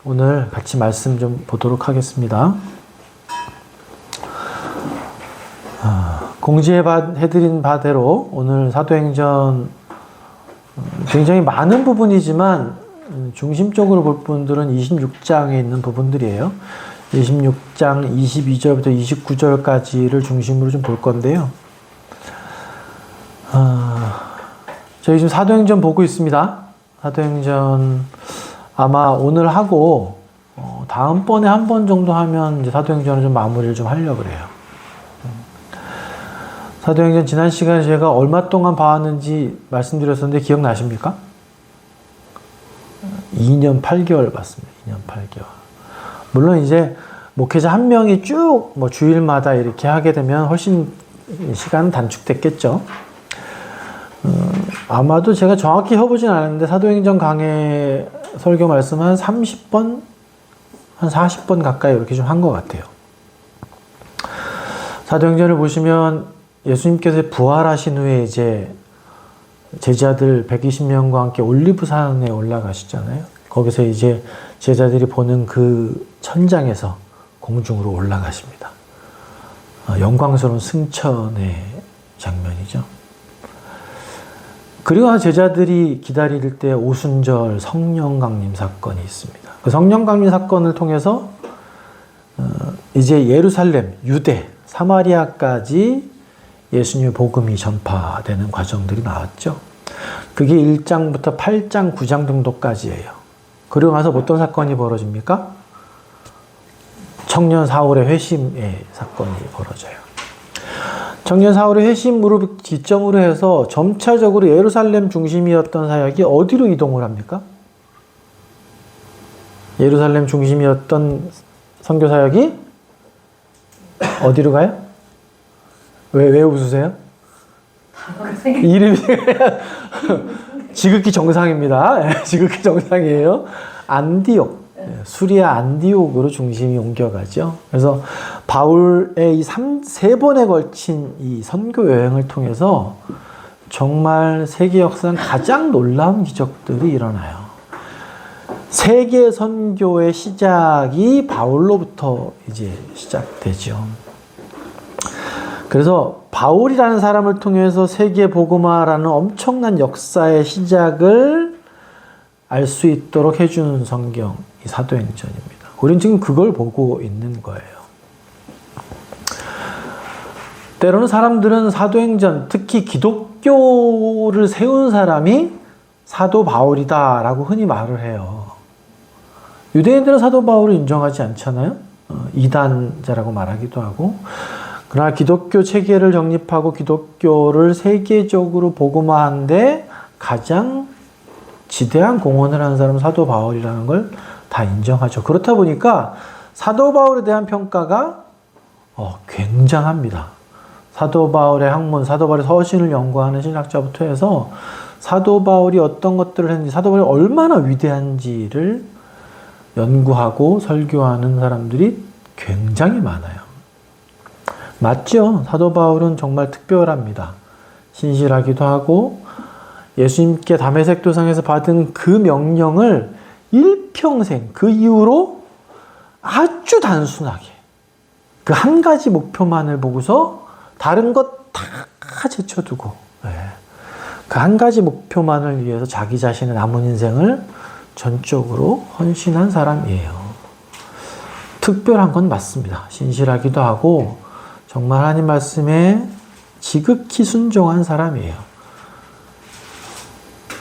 오늘 같이 말씀 좀 보도록 하겠습니다. 공지해드린 바대로 오늘 사도행전 굉장히 많은 부분이지만 중심적으로 볼 부분들은 26장에 있는 부분들이에요. 26장 22절부터 29절까지를 중심으로 좀 볼 건데요. 저희 지금 사도행전 보고 있습니다. 사도행전 아마 오늘 하고 다음번에 한 번 정도 하면 이제 사도행전을 좀 마무리를 좀 하려고 그래요. 사도행전 지난 시간에 제가 얼마 동안 봐왔는지 말씀드렸었는데 기억나십니까? 2년 8개월 봤습니다. 2년 8개월. 물론 이제 목회자 한 명이 쭉 뭐 주일마다 이렇게 하게 되면 훨씬 시간은 단축됐겠죠. 아마도 제가 정확히 해보진 않았는데 사도행전 강해 설교 말씀 한 30번, 한 40번 가까이 이렇게 좀 한 것 같아요. 사도행전을 보시면 예수님께서 부활하신 후에 이제 제자들 120명과 함께 올리브산에 올라가시잖아요. 거기서 이제 제자들이 보는 그 천장에서 공중으로 올라가십니다. 영광스러운 승천의 장면이죠. 그리고 제자들이 기다릴 때 오순절 성령 강림 사건이 있습니다. 그 성령 강림 사건을 통해서 이제 예루살렘, 유대, 사마리아까지 예수님의 복음이 전파되는 과정들이 나왔죠. 그게 1장부터 8장, 9장 정도까지예요. 그리고 나서 어떤 사건이 벌어집니까? 청년 사울의 회심의 사건이 벌어져요. 청년 사울의 회심으로 기점으로 해서 점차적으로 예루살렘 중심이었던 사역이 어디로 이동을 합니까? 예루살렘 중심이었던 선교 사역이 어디로 가요? 왜 웃으세요? 이름이 지극히 정상입니다. 지극히 정상이에요. 안디옥, 수리아 안디옥으로 중심이 옮겨가죠. 그래서 바울의 이 세 번에 걸친 이 선교 여행을 통해서 정말 세계 역사상 가장 놀라운 기적들이 일어나요. 세계 선교의 시작이 바울로부터 이제 시작되죠. 그래서 바울이라는 사람을 통해서 세계 복음화라는 엄청난 역사의 시작을 알 수 있도록 해주는 성경, 이 사도행전입니다. 우리는 지금 그걸 보고 있는 거예요. 때로는 사람들은 사도행전, 특히 기독교를 세운 사람이 사도 바울이다라고 흔히 말을 해요. 유대인들은 사도 바울을 인정하지 않잖아요. 이단자라고 말하기도 하고. 그러나 기독교 체계를 정립하고 기독교를 세계적으로 복음화하는데 가장 지대한 공헌을 한 사람은 사도 바울이라는 걸 다 인정하죠. 그렇다 보니까 사도 바울에 대한 평가가 굉장합니다. 사도 바울의 학문, 사도 바울의 서신을 연구하는 신학자부터 해서 사도 바울이 어떤 것들을 했는지, 사도 바울이 얼마나 위대한지를 연구하고 설교하는 사람들이 굉장히 많아요. 맞죠? 사도 바울은 정말 특별합니다. 신실하기도 하고 예수님께 다메섹 도상에서 받은 그 명령을 일평생 그 이후로 아주 단순하게 그 한 가지 목표만을 보고서 다른 것 다 제쳐두고 그 한 가지 목표만을 위해서 자기 자신의 남은 인생을 전적으로 헌신한 사람이에요. 특별한 건 맞습니다. 신실하기도 하고 정말 하나님 말씀에 지극히 순종한 사람이에요.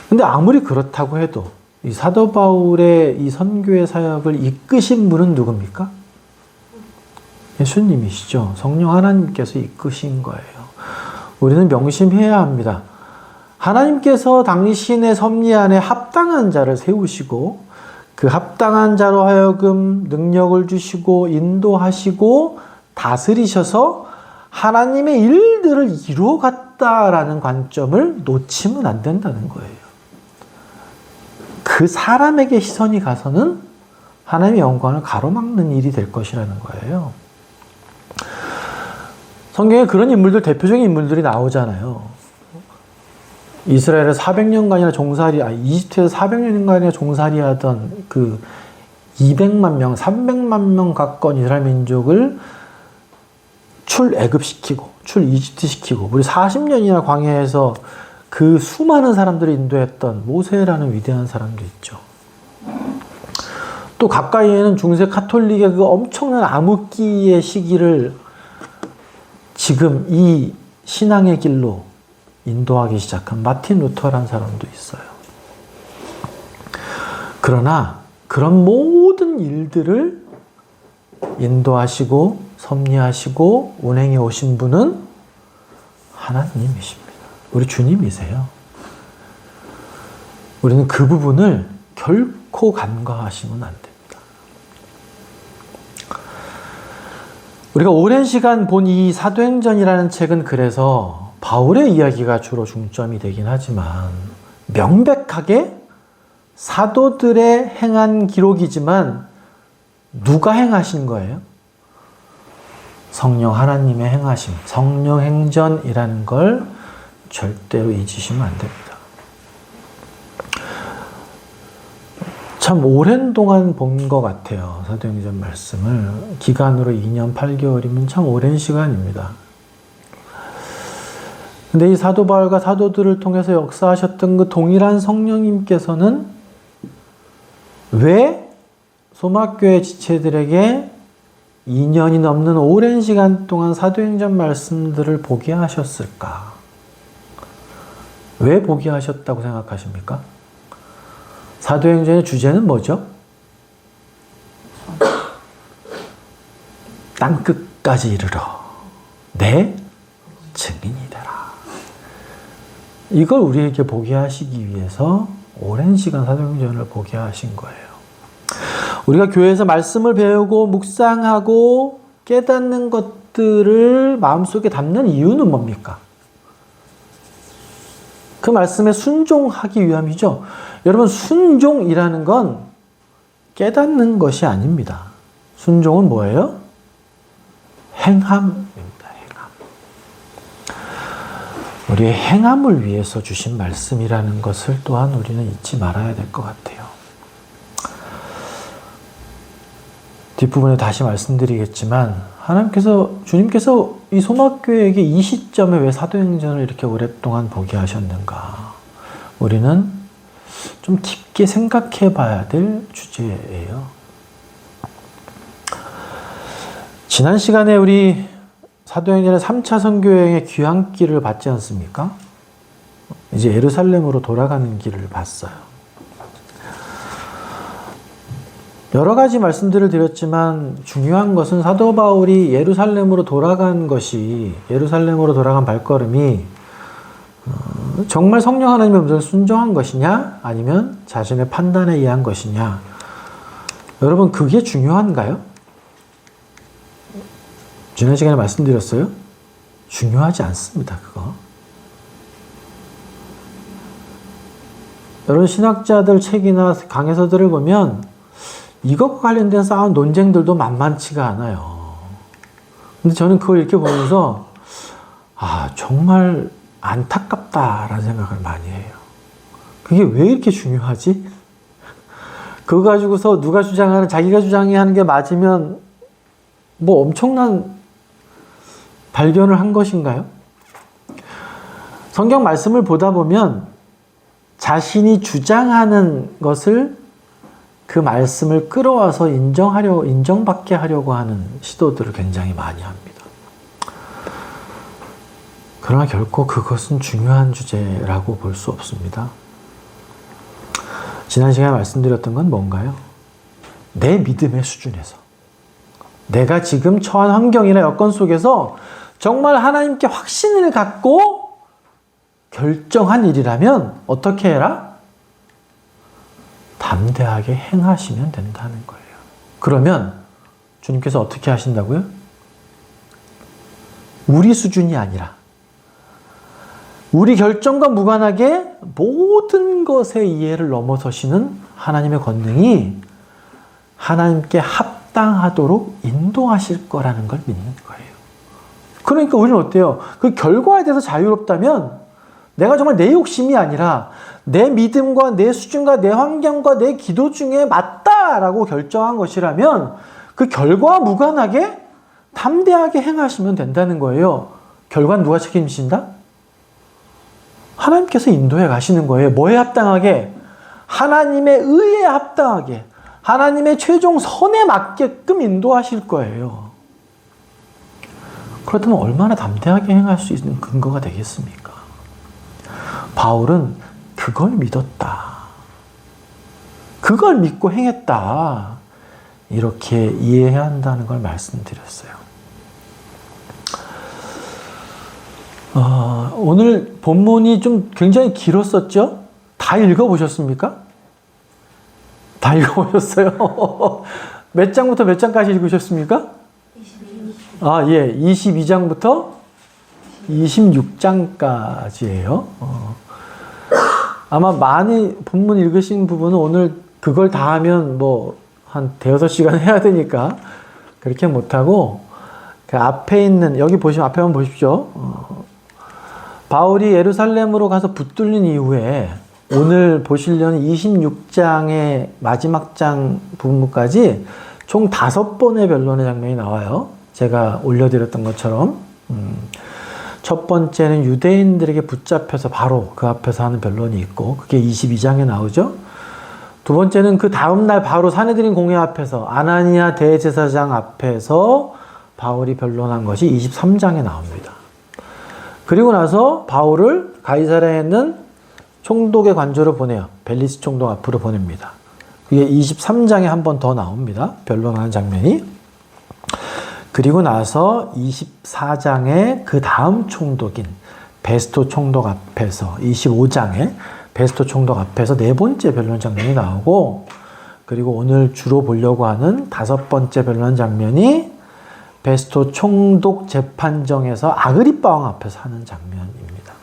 근데 아무리 그렇다고 해도 이 사도 바울의 이 선교의 사역을 이끄신 분은 누굽니까? 예수님이시죠. 성령 하나님께서 이끄신 거예요. 우리는 명심해야 합니다. 하나님께서 당신의 섭리 안에 합당한 자를 세우시고 그 합당한 자로 하여금 능력을 주시고 인도하시고 다스리셔서 하나님의 일들을 이루어갔다라는 관점을 놓치면 안 된다는 거예요. 그 사람에게 시선이 가서는 하나님의 영광을 가로막는 일이 될 것이라는 거예요. 성경에 그런 인물들, 대표적인 인물들이 나오잖아요. 이스라엘에 400년간이나 이집트에서 400년간이나 종살이 하던 그 200만 명, 300만 명 가까운 이스라엘 민족을 출애굽시키고 출이집트시키고 우리 40년이나 광야에서 그 수많은 사람들을 인도했던 모세라는 위대한 사람도 있죠. 또 가까이에는 중세 카톨릭의 그 엄청난 암흑기의 시기를 지금 이 신앙의 길로 인도하기 시작한 마틴 루터라는 사람도 있어요. 그러나 그런 모든 일들을 인도하시고 섭리하시고 운행해 오신 분은 하나님이십니다. 우리 주님이세요. 우리는 그 부분을 결코 간과하시면 안 됩니다. 우리가 오랜 시간 본 이 사도행전이라는 책은 그래서 바울의 이야기가 주로 중점이 되긴 하지만 명백하게 사도들의 행한 기록이지만 누가 행하신 거예요? 성령 하나님의 행하심, 성령 행전이라는 걸 절대로 잊으시면 안 됩니다. 참 오랜 동안 본 것 같아요. 사도행전 말씀을. 기간으로 2년 8개월이면 참 오랜 시간입니다. 근데 이 사도 바울과 사도들을 통해서 역사하셨던 그 동일한 성령님께서는 왜 소막교회 지체들에게 2년이 넘는 오랜 시간 동안 사도행전 말씀들을 보게 하셨을까? 왜 보게 하셨다고 생각하십니까? 사도행전의 주제는 뭐죠? 땅끝까지 이르러 내 증인이 되라. 이걸 우리에게 보게 하시기 위해서 오랜 시간 사도행전을 보게 하신 거예요. 우리가 교회에서 말씀을 배우고 묵상하고 깨닫는 것들을 마음속에 담는 이유는 뭡니까? 그 말씀에 순종하기 위함이죠. 여러분, 순종이라는 건 깨닫는 것이 아닙니다. 순종은 뭐예요? 행함입니다. 행함. 우리의 행함을 위해서 주신 말씀이라는 것을 또한 우리는 잊지 말아야 될 것 같아요. 뒷부분에 다시 말씀드리겠지만 주님께서 이 소막교회에게 이 시점에 왜 사도행전을 이렇게 오랫동안 보게 하셨는가? 우리는 좀 깊게 생각해 봐야 될 주제예요. 지난 시간에 우리 사도행전의 3차 선교여행의 귀향길을 봤지 않습니까? 이제 예루살렘으로 돌아가는 길을 봤어요. 여러 가지 말씀들을 드렸지만 중요한 것은 사도 바울이 예루살렘으로 돌아간 발걸음이 정말 성령 하나님의 음성에 순종한 것이냐 아니면 자신의 판단에 의한 것이냐. 여러분, 그게 중요한가요? 지난 시간에 말씀드렸어요. 중요하지 않습니다. 그거. 여러분, 신학자들 책이나 강해서들을 보면 이것과 관련된 싸움 논쟁들도 만만치가 않아요. 근데 저는 그걸 이렇게 보면서 정말 안타깝다라는 생각을 많이 해요. 그게 왜 이렇게 중요하지? 그거 가지고서 자기가 주장하는 게 맞으면 뭐 엄청난 발견을 한 것인가요? 성경 말씀을 보다 보면 자신이 주장하는 것을 그 말씀을 끌어와서 인정받게 하려고 하는 시도들을 굉장히 많이 합니다. 그러나 결코 그것은 중요한 주제라고 볼 수 없습니다. 지난 시간에 말씀드렸던 건 뭔가요? 내 믿음의 수준에서, 내가 지금 처한 환경이나 여건 속에서 정말 하나님께 확신을 갖고 결정한 일이라면 어떻게 해라? 담대하게 행하시면 된다는 거예요. 그러면 주님께서 어떻게 하신다고요? 우리 수준이 아니라 우리 결정과 무관하게 모든 것의 이해를 넘어서시는 하나님의 권능이 하나님께 합당하도록 인도하실 거라는 걸 믿는 거예요. 그러니까 우리는 어때요? 그 결과에 대해서 자유롭다면 내가 정말 내 욕심이 아니라 내 믿음과 내 수준과 내 환경과 내 기도 중에 맞다라고 결정한 것이라면 그 결과와 무관하게 담대하게 행하시면 된다는 거예요. 결과는 누가 책임지신다? 하나님께서 인도해 가시는 거예요. 뭐에 합당하게? 하나님의 의에 합당하게, 하나님의 최종 선에 맞게끔 인도하실 거예요. 그렇다면 얼마나 담대하게 행할 수 있는 근거가 되겠습니까? 바울은 그걸 믿었다. 그걸 믿고 행했다. 이렇게 이해해야 한다는 걸 말씀드렸어요. 오늘 본문이 좀 굉장히 길었었죠? 다 읽어보셨습니까? 다 읽어보셨어요? 몇 장부터 몇 장까지 읽으셨습니까? 22장부터 26장까지예요. 아마 많이 본문 읽으신 부분은 오늘 그걸 다 하면 뭐 한 대여섯 시간 해야 되니까 그렇게 못하고 그 앞에 있는, 여기 보시면 앞에 한번 보십시오. 바울이 예루살렘으로 가서 붙들린 이후에 오늘 보시려는 26장의 마지막 장 부분까지 총 5번의 변론의 장면이 나와요. 제가 올려드렸던 것처럼. 첫 번째는 유대인들에게 붙잡혀서 바로 그 앞에서 하는 변론이 있고, 그게 22장에 나오죠. 두 번째는 그 다음날 바로 사내들인 공회 앞에서 아나니아 대제사장 앞에서 바울이 변론한 것이 23장에 나옵니다. 그리고 나서 바울을 가이사랴에 있는 총독의 관저로 보내요. 벨리스 총독 앞으로 보냅니다. 그게 23장에 한 번 더 나옵니다. 변론하는 장면이. 그리고 나서 24장에 그 다음 총독인 베스토 총독 앞에서 25장에 베스토 총독 앞에서 네 번째 변론 장면이 나오고, 그리고 오늘 주로 보려고 하는 5번째 변론 장면이 베스토 총독 재판정에서 아그리빠 왕 앞에서 하는 장면입니다.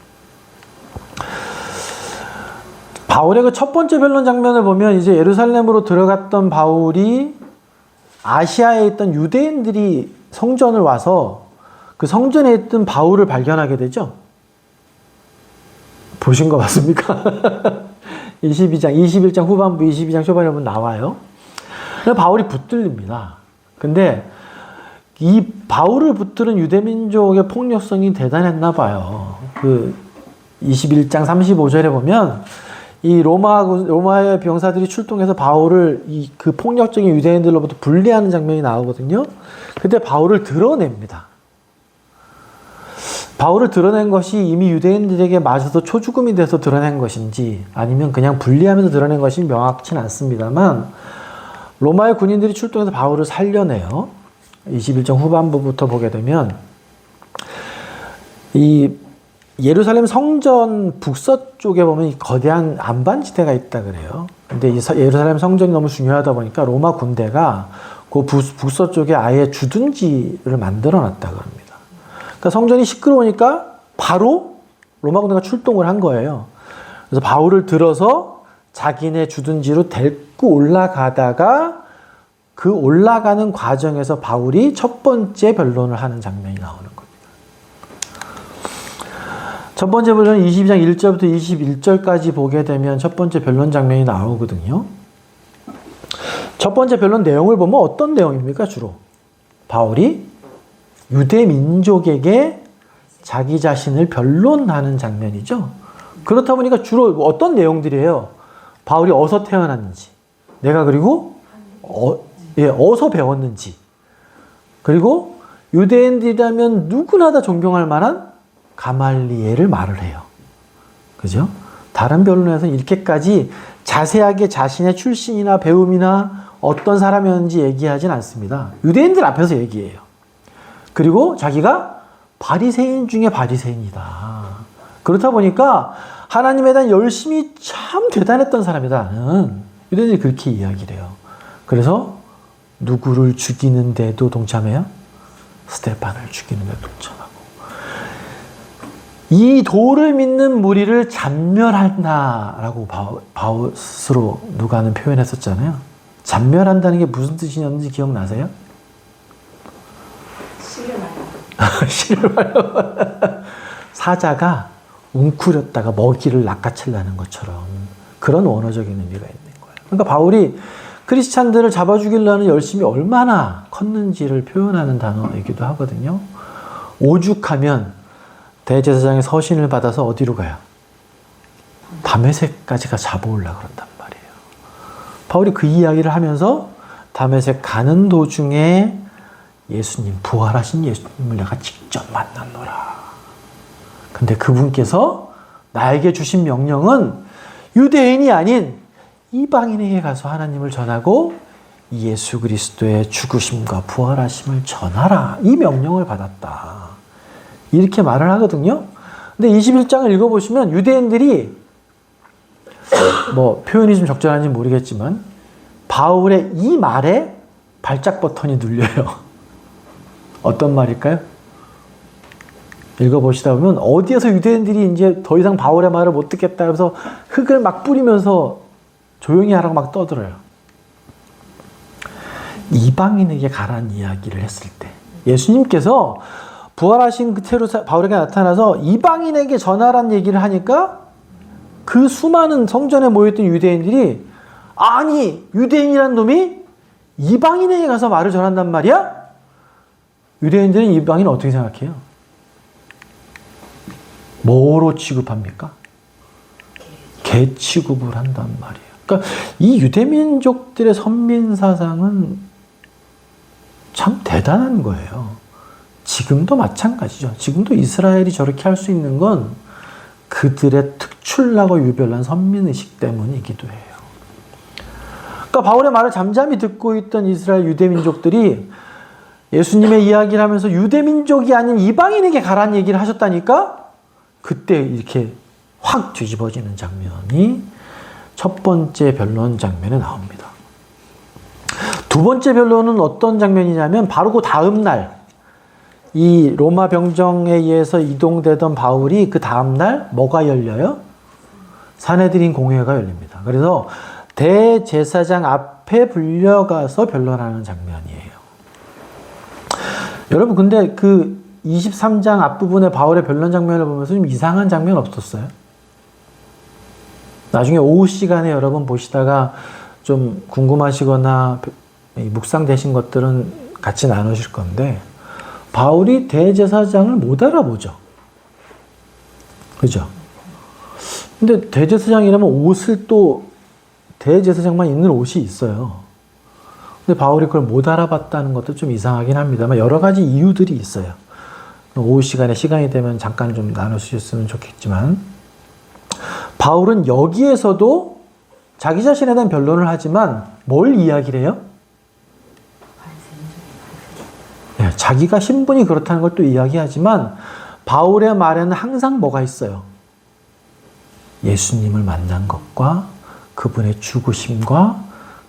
바울의 그 첫 번째 변론 장면을 보면 이제 예루살렘으로 들어갔던 바울이 아시아에 있던 유대인들이 성전을 와서 그 성전에 있던 바울을 발견하게 되죠. 보신 거 맞습니까? 21장 후반부 22장 초반에 보면 나와요. 바울이 붙들립니다. 근데 이 바울을 붙들은 유대민족의 폭력성이 대단했나 봐요. 그 21장 35절에 보면 이 로마의 병사들이 출동해서 바울을 그 폭력적인 유대인들로부터 분리하는 장면이 나오거든요. 그때 바울을 드러냅니다. 바울을 드러낸 것이 이미 유대인들에게 맞아서 초죽음이 돼서 드러낸 것인지 아니면 그냥 분리하면서 드러낸 것이 명확치는 않습니다만, 로마의 군인들이 출동해서 바울을 살려내요. 21장 후반부부터 보게 되면 이 예루살렘 성전 북서쪽에 보면 이 거대한 안반지대가 있다 그래요. 근데 이 예루살렘 성전이 너무 중요하다 보니까 로마 군대가 그 북서쪽에 아예 주둔지를 만들어 놨다 그럽니다. 그러니까 성전이 시끄러우니까 바로 로마 군대가 출동을 한 거예요. 그래서 바울을 들어서 자기네 주둔지로 데리고 올라가다가 그 올라가는 과정에서 바울이 첫 번째 변론을 하는 장면이 나오는 겁니다. 첫 번째 변론은 22장 1절부터 21절까지 보게 되면 첫 번째 변론 장면이 나오거든요. 첫 번째 변론 내용을 보면 어떤 내용입니까? 주로 바울이 유대 민족에게 자기 자신을 변론하는 장면이죠. 그렇다 보니까 주로 어떤 내용들이에요? 바울이 어디서 태어났는지, 내가 그리고 어디서 배웠는지, 그리고 유대인들이라면 누구나 다 존경할 만한 가말리엘을 말을 해요. 그죠? 다른 변론에서는 이렇게까지 자세하게 자신의 출신이나 배움이나 어떤 사람이었는지 얘기하진 않습니다. 유대인들 앞에서 얘기해요. 그리고 자기가 바리새인 중에 바리새인이다. 그렇다 보니까 하나님에 대한 열심이 참 대단했던 사람이다. 나는 유대인들이 그렇게 이야기를 해요. 그래서 누구를 죽이는데도 동참해요? 스데반을 죽이는데도 동참하고. 이 도를 믿는 무리를 잔멸한다라고 바울 스스로 누가는 표현했었잖아요. 잔멸한다는 게 무슨 뜻이었는지 기억나세요? 시를 말려. 사자가 웅크렸다가 먹이를 낚아채려는 것처럼 그런 원어적인 의미가 있는 거예요. 그러니까 바울이 크리스찬들을 잡아 죽이려는 열심이 얼마나 컸는지를 표현하는 단어이기도 하거든요. 오죽하면 대제사장의 서신을 받아서 어디로 가요? 다메섹까지가 잡아오려고 그런단 말이에요. 바울이 그 이야기를 하면서 다메섹 가는 도중에 예수님, 부활하신 예수님을 내가 직접 만났노라. 근데 그분께서 나에게 주신 명령은 유대인이 아닌 이방인에게 가서 하나님을 전하고 예수 그리스도의 죽으심과 부활하심을 전하라. 이 명령을 받았다. 이렇게 말을 하거든요. 근데 21장을 읽어보시면 유대인들이 뭐 표현이 좀 적절한지 모르겠지만 바울의 이 말에 발작 버튼이 눌려요. 어떤 말일까요? 읽어보시다 보면 어디에서 유대인들이 이제 더 이상 바울의 말을 못 듣겠다 해서 흙을 막 뿌리면서 조용히 하라고 막 떠들어요. 이방인에게 가라는 이야기를 했을 때 예수님께서 부활하신 그 태로 바울에게 나타나서 이방인에게 전하라는 얘기를 하니까 그 수많은 성전에 모였던 유대인들이 아니 유대인이란 놈이 이방인에게 가서 말을 전한단 말이야? 유대인들은 이방인을 어떻게 생각해요? 뭐로 취급합니까? 개 취급을 한단 말이에요. 그러니까 이 유대민족들의 선민사상은 참 대단한 거예요. 지금도 마찬가지죠. 지금도 이스라엘이 저렇게 할 수 있는 건 그들의 특출나고 유별난 선민의식 때문이기도 해요. 그러니까 바울의 말을 잠잠히 듣고 있던 이스라엘 유대민족들이 예수님의 이야기를 하면서 유대민족이 아닌 이방인에게 가라는 얘기를 하셨다니까 그때 이렇게 확 뒤집어지는 장면이 첫 번째 변론 장면에 나옵니다. 두 번째 변론은 어떤 장면이냐면 바로 그 다음 날 이 로마 병정에 의해서 이동되던 바울이 그 다음 날 뭐가 열려요? 산헤드린 공회가 열립니다. 그래서 대제사장 앞에 불려가서 변론하는 장면이에요. 여러분 근데 그 23장 앞부분에 바울의 변론 장면을 보면서 좀 이상한 장면 없었어요? 나중에 오후 시간에 여러분 보시다가 좀 궁금하시거나 묵상되신 것들은 같이 나누실 건데 바울이 대제사장을 못 알아보죠. 그죠? 근데 대제사장이라면 옷을 또 대제사장만 입는 옷이 있어요. 근데 바울이 그걸 못 알아봤다는 것도 좀 이상하긴 합니다만 여러 가지 이유들이 있어요. 오후 시간에 시간이 되면 잠깐 좀 나누셨으면 좋겠지만 바울은 여기에서도 자기 자신에 대한 변론을 하지만 뭘 이야기를 해요? 네, 자기가 신분이 그렇다는 걸 또 이야기하지만 바울의 말에는 항상 뭐가 있어요? 예수님을 만난 것과 그분의 죽으심과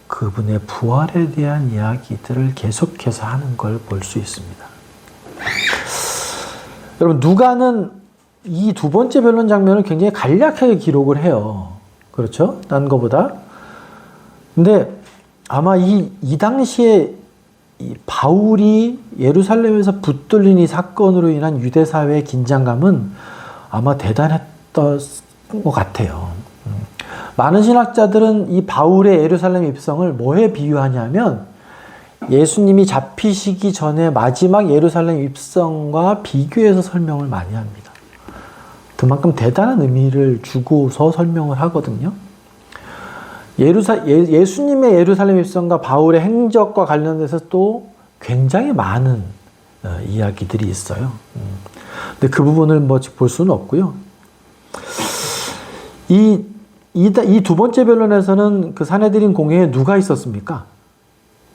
그분의 부활에 대한 이야기들을 계속해서 하는 걸 볼 수 있습니다. 여러분 누가는 이 두 번째 변론 장면을 굉장히 간략하게 기록을 해요. 그렇죠? 딴 거보다. 근데 아마 이 당시에 이 바울이 예루살렘에서 붙들린 이 사건으로 인한 유대 사회의 긴장감은 아마 대단했던 것 같아요. 많은 신학자들은 이 바울의 예루살렘 입성을 뭐에 비유하냐면 예수님이 잡히시기 전에 마지막 예루살렘 입성과 비교해서 설명을 많이 합니다. 그만큼 대단한 의미를 주고서 설명을 하거든요. 예수님의 예루살렘 입성과 바울의 행적과 관련돼서 또 굉장히 많은 이야기들이 있어요. 근데 그 부분을 뭐 볼 수는 없고요. 이 두 번째 변론에서는 그 산헤드린 공회에 누가 있었습니까?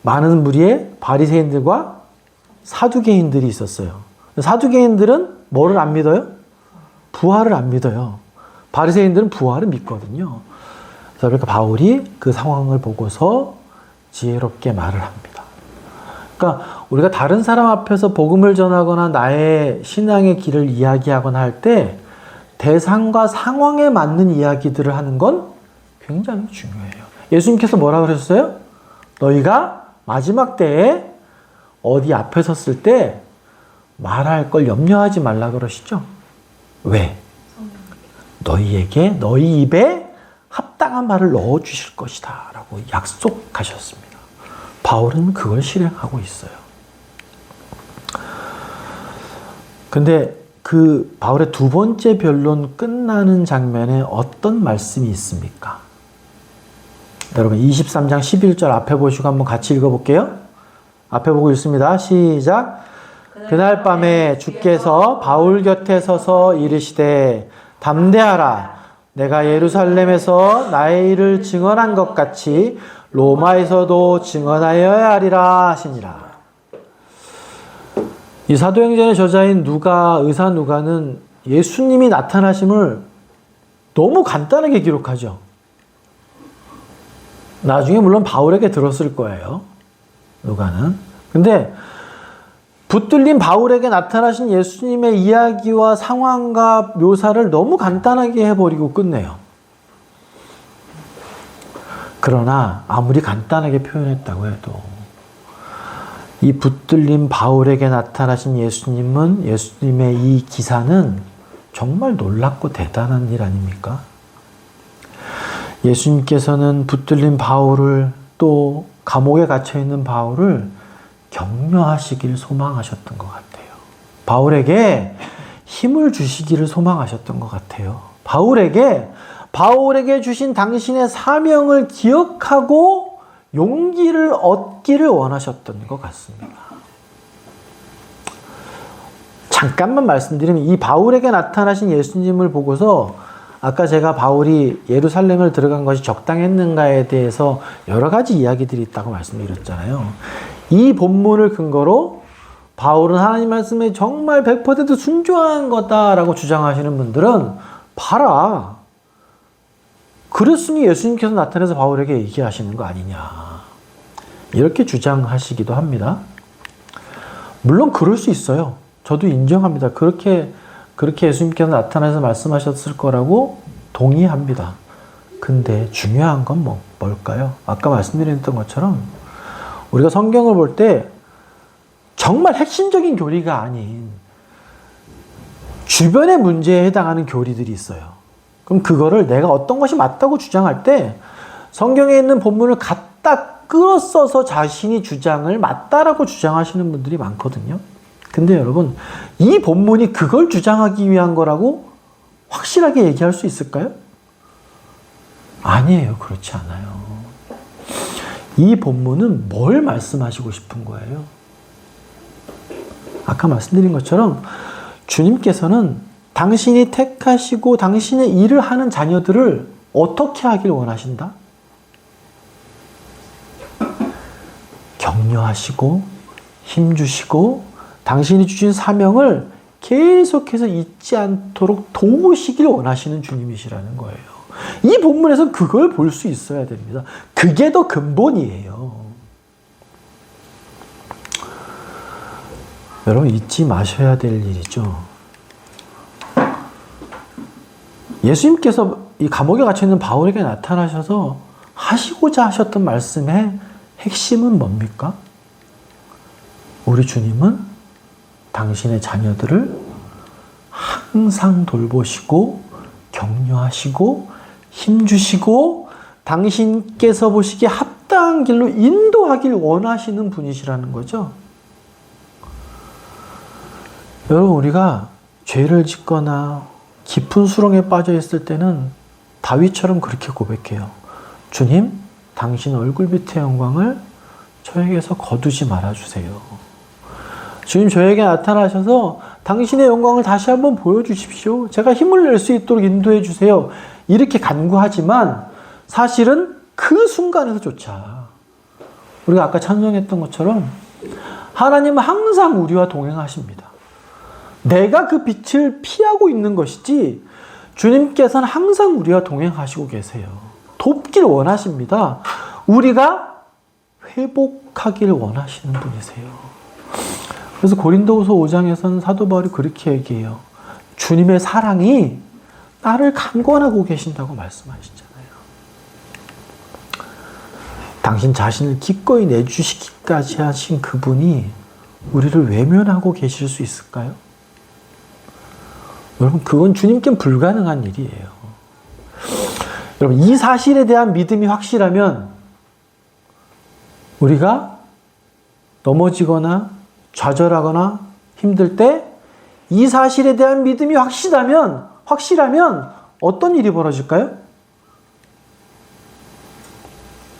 많은 무리의 바리새인들과 사두개인들이 있었어요. 사두개인들은 뭐를 안 믿어요? 부활을 안 믿어요. 바리새인들은 부활을 믿거든요. 그러니까 바울이 그 상황을 보고서 지혜롭게 말을 합니다. 그러니까 우리가 다른 사람 앞에서 복음을 전하거나 나의 신앙의 길을 이야기하거나 할 때 대상과 상황에 맞는 이야기들을 하는 건 굉장히 중요해요. 예수님께서 뭐라고 그러셨어요? 너희가 마지막 때에 어디 앞에 섰을 때 말할 걸 염려하지 말라 그러시죠? 왜? 너희에게 너희 입에 합당한 말을 넣어주실 것이다 라고 약속하셨습니다. 바울은 그걸 실행하고 있어요. 근데 그 바울의 두 번째 변론 끝나는 장면에 어떤 말씀이 있습니까? 여러분 23장 11절 앞에 보시고 한번 같이 읽어볼게요. 앞에 보고 읽습니다. 시작. 그날 밤에 주께서 바울 곁에 서서 이르시되 담대하라. 내가 예루살렘에서 나의 일을 증언한 것 같이 로마에서도 증언하여야 하리라 하시니라. 이 사도행전의 저자인 의사 누가는 예수님이 나타나심을 너무 간단하게 기록하죠. 나중에 물론 바울에게 들었을 거예요. 누가는. 근데 붙들린 바울에게 나타나신 예수님의 이야기와 상황과 묘사를 너무 간단하게 해버리고 끝내요. 그러나 아무리 간단하게 표현했다고 해도 이 붙들린 바울에게 나타나신 예수님의 이 기사는 정말 놀랍고 대단한 일 아닙니까? 예수님께서는 붙들린 바울을 또 감옥에 갇혀있는 바울을 격려하시길 소망하셨던 것 같아요. 바울에게 힘을 주시기를 소망하셨던 것 같아요. 바울에게 주신 당신의 사명을 기억하고 용기를 얻기를 원하셨던 것 같습니다. 잠깐만 말씀드리면 이 바울에게 나타나신 예수님을 보고서 아까 제가 바울이 예루살렘을 들어간 것이 적당했는가에 대해서 여러 가지 이야기들이 있다고 말씀드렸잖아요. 이 본문을 근거로 바울은 하나님 말씀에 정말 100% 순종한 거다라고 주장하시는 분들은 봐라. 그랬으니 예수님께서 나타나서 바울에게 얘기하시는 거 아니냐. 이렇게 주장하시기도 합니다. 물론 그럴 수 있어요. 저도 인정합니다. 그렇게 예수님께서 나타나서 말씀하셨을 거라고 동의합니다. 근데 중요한 건 뭘까요? 아까 말씀드렸던 것처럼 우리가 성경을 볼 때 정말 핵심적인 교리가 아닌 주변의 문제에 해당하는 교리들이 있어요. 그럼 그거를 내가 어떤 것이 맞다고 주장할 때 성경에 있는 본문을 갖다 끌어써서 자신이 주장을 맞다라고 주장하시는 분들이 많거든요. 근데 여러분, 이 본문이 그걸 주장하기 위한 거라고 확실하게 얘기할 수 있을까요? 아니에요. 그렇지 않아요. 이 본문은 뭘 말씀하시고 싶은 거예요? 아까 말씀드린 것처럼 주님께서는 당신이 택하시고 당신의 일을 하는 자녀들을 어떻게 하길 원하신다? 격려하시고 힘주시고 당신이 주신 사명을 계속해서 잊지 않도록 도우시길 원하시는 주님이시라는 거예요. 이 본문에서는 그걸 볼 수 있어야 됩니다. 그게 더 근본이에요. 여러분 잊지 마셔야 될 일이죠. 예수님께서 이 감옥에 갇혀있는 바울에게 나타나셔서 하시고자 하셨던 말씀의 핵심은 뭡니까? 우리 주님은 당신의 자녀들을 항상 돌보시고 격려하시고 힘주시고 당신께서 보시기에 합당한 길로 인도하길 원하시는 분이시라는 거죠. 여러분 우리가 죄를 짓거나 깊은 수렁에 빠져 있을 때는 다윗처럼 그렇게 고백해요. 주님, 당신 얼굴 빛의 영광을 저에게서 거두지 말아주세요. 주님 저에게 나타나셔서 당신의 영광을 다시 한번 보여주십시오. 제가 힘을 낼 수 있도록 인도해 주세요. 이렇게 간구하지만 사실은 그 순간에서조차 우리가 아까 찬송했던 것처럼 하나님은 항상 우리와 동행하십니다. 내가 그 빛을 피하고 있는 것이지 주님께서는 항상 우리와 동행하시고 계세요. 돕길 원하십니다. 우리가 회복하길 원하시는 분이세요. 그래서 고린도후서 5장에서는 사도 바울이 그렇게 얘기해요. 주님의 사랑이 나를 강권하고 계신다고 말씀하시잖아요. 당신 자신을 기꺼이 내주시기까지 하신 그분이 우리를 외면하고 계실 수 있을까요? 여러분, 그건 주님께는 불가능한 일이에요. 여러분, 이 사실에 대한 믿음이 확실하면 우리가 넘어지거나 좌절하거나 힘들 때 이 사실에 대한 믿음이 확실하면 어떤 일이 벌어질까요?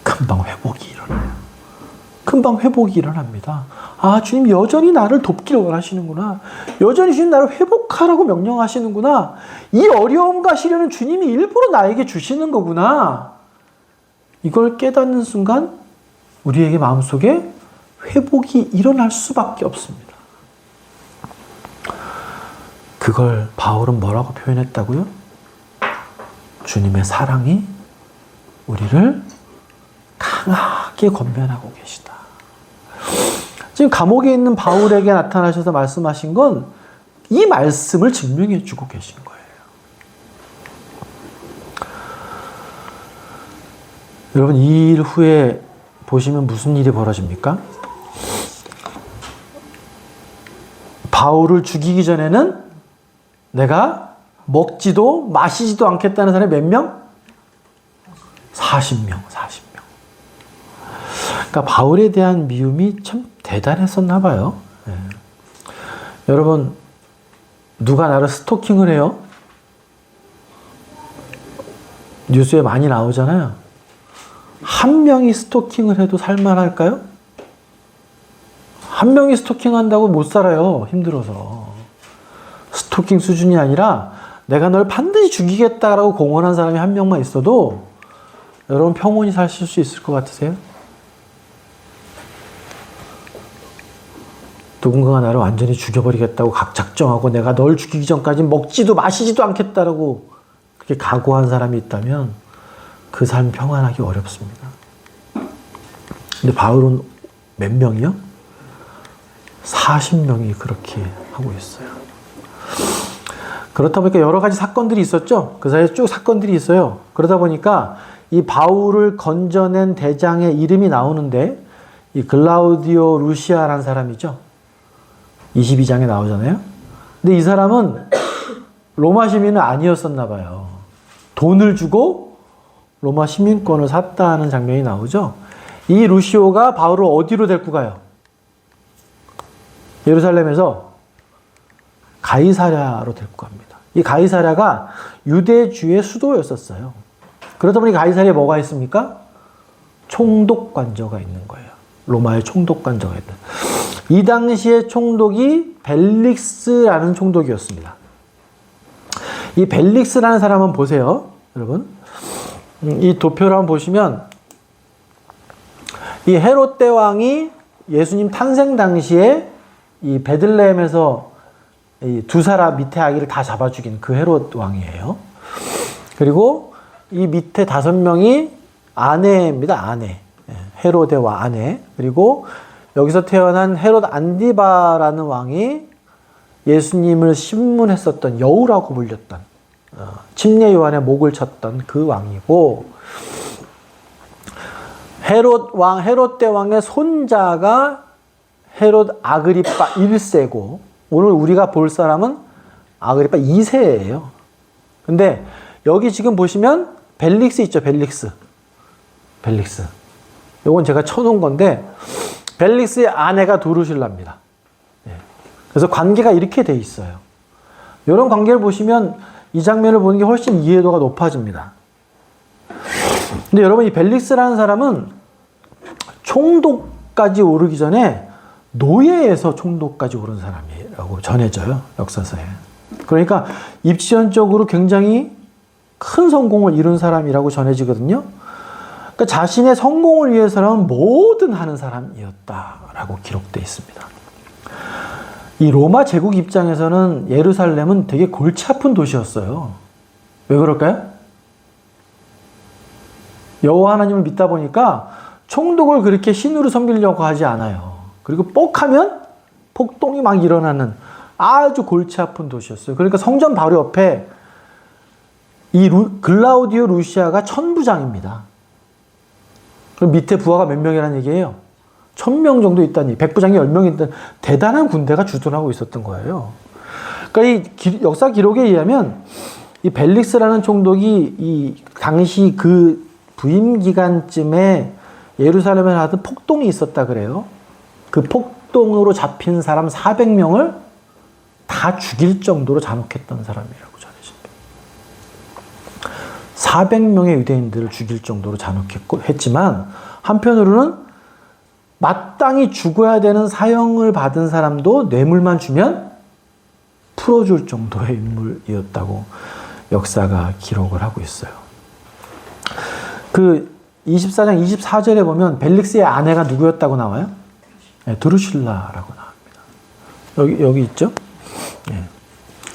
금방 회복이 일어나요. 금방 회복이 일어납니다. 아, 주님 여전히 나를 돕기를 원하시는구나. 여전히 주님 나를 회복하라고 명령하시는구나. 이 어려움과 시련은 주님이 일부러 나에게 주시는 거구나. 이걸 깨닫는 순간 우리에게 마음속에 회복이 일어날 수밖에 없습니다. 그걸 바울은 뭐라고 표현했다고요? 주님의 사랑이 우리를 강하게 권면하고 계시다. 지금 감옥에 있는 바울에게 나타나셔서 말씀하신 건 이 말씀을 증명해 주고 계신 거예요. 여러분, 이 일 후에 보시면 무슨 일이 벌어집니까? 바울을 죽이기 전에는 내가 먹지도 마시지도 않겠다는 사람이 몇 명? 40명. 그러니까 바울에 대한 미움이 참 대단했었나 봐요. 네. 여러분, 누가 나를 스토킹을 해요? 뉴스에 많이 나오잖아요. 한 명이 스토킹을 해도 살만할까요? 한 명이 스토킹한다고 못 살아요. 힘들어서. 스토킹 수준이 아니라 내가 널 반드시 죽이겠다라고 공언한 사람이 한 명만 있어도 여러분 평온히 사실 수 있을 것 같으세요? 누군가가 나를 완전히 죽여버리겠다고 각 작정하고 내가 널 죽이기 전까지 먹지도 마시지도 않겠다라고 그렇게 각오한 사람이 있다면 그 삶 평안하기 어렵습니다. 근데 바울은 몇 명이요? 40명이 그렇게 하고 있어요. 그렇다 보니까 여러 가지 사건들이 있었죠. 그 사이에 쭉 사건들이 있어요. 그러다 보니까 이 바울을 건져낸 대장의 이름이 나오는데 이 글라우디오 루시아라는 사람이죠. 22장에 나오잖아요. 근데 이 사람은 로마 시민은 아니었었나 봐요. 돈을 주고 로마 시민권을 샀다는 장면이 나오죠. 이 루시오가 바울을 어디로 데리고 가요? 예루살렘에서 가이사랴로 데리고 갑니다. 이 가이사랴가 유대주의 수도였었어요. 그러다 보니 가이사랴에 뭐가 있습니까? 총독관저가 있는 거예요. 로마의 총독관저가 있는. 이 당시의 총독이 벨릭스라는 총독이었습니다. 이 벨릭스라는 사람은 보세요, 여러분. 이 도표를 한번 보시면 이 헤롯 대왕이 예수님 탄생 당시에 이 베들레헴에서 이 두 사람 밑에 아기를 다 잡아 죽인 그 헤롯 왕이에요. 그리고 이 밑에 5명이 아내입니다. 아내. 헤로데와 아내. 그리고 여기서 태어난 헤롯 안디바라는 왕이 예수님을 신문했었던 여우라고 불렸던 침례 요한의 목을 쳤던 그 왕이고, 헤롯 대왕의 손자가 헤롯 아그리파 1세고, 오늘 우리가 볼 사람은 아그리파 2세예요. 근데 여기 지금 보시면 벨릭스 있죠, 벨릭스. 요건 제가 쳐놓은 건데, 벨릭스의 아내가 두루실라입니다. 그래서 관계가 이렇게 돼 있어요. 이런 관계를 보시면 이 장면을 보는 게 훨씬 이해도가 높아집니다. 근데 여러분, 이 벨릭스라는 사람은 총독까지 오르기 전에 노예에서 총독까지 오른 사람이라고 전해져요, 역사서에. 그러니까 입지전적으로 굉장히 큰 성공을 이룬 사람이라고 전해지거든요. 그러니까 자신의 성공을 위해서라면 뭐든 하는 사람이었다라고 기록되어 있습니다. 이 로마 제국 입장에서는 예루살렘은 되게 골치 아픈 도시였어요. 왜 그럴까요? 여호와 하나님을 믿다 보니까 총독을 그렇게 신으로 섬기려고 하지 않아요. 그리고 뻑하면 폭동이 막 일어나는 아주 골치 아픈 도시였어요. 그러니까 성전 바로 옆에 이 글라우디오 루시아가 천부장입니다. 그럼 밑에 부하가 몇 명이라는 얘기예요? 1000명 정도 있다니, 백부장이 10명 있던 대단한 군대가 주둔하고 있었던 거예요. 그러니까 이 역사 기록에 의하면 이 벨릭스라는 총독이 이 당시 그 부임 기간쯤에 예루살렘에 하던 폭동이 있었다 그래요. 그 폭동으로 잡힌 사람 400명을 다 죽일 정도로 잔혹했던 사람이라고 전해집니다. 400명의 유대인들을 죽일 정도로 잔혹했지만 한편으로는 마땅히 죽어야 되는 사형을 받은 사람도 뇌물만 주면 풀어줄 정도의 인물이었다고 역사가 기록을 하고 있어요. 그 24장 24절에 보면 벨릭스의 아내가 누구였다고 나와요? 네, 드루실라라고 나옵니다. 여기 있죠? 네.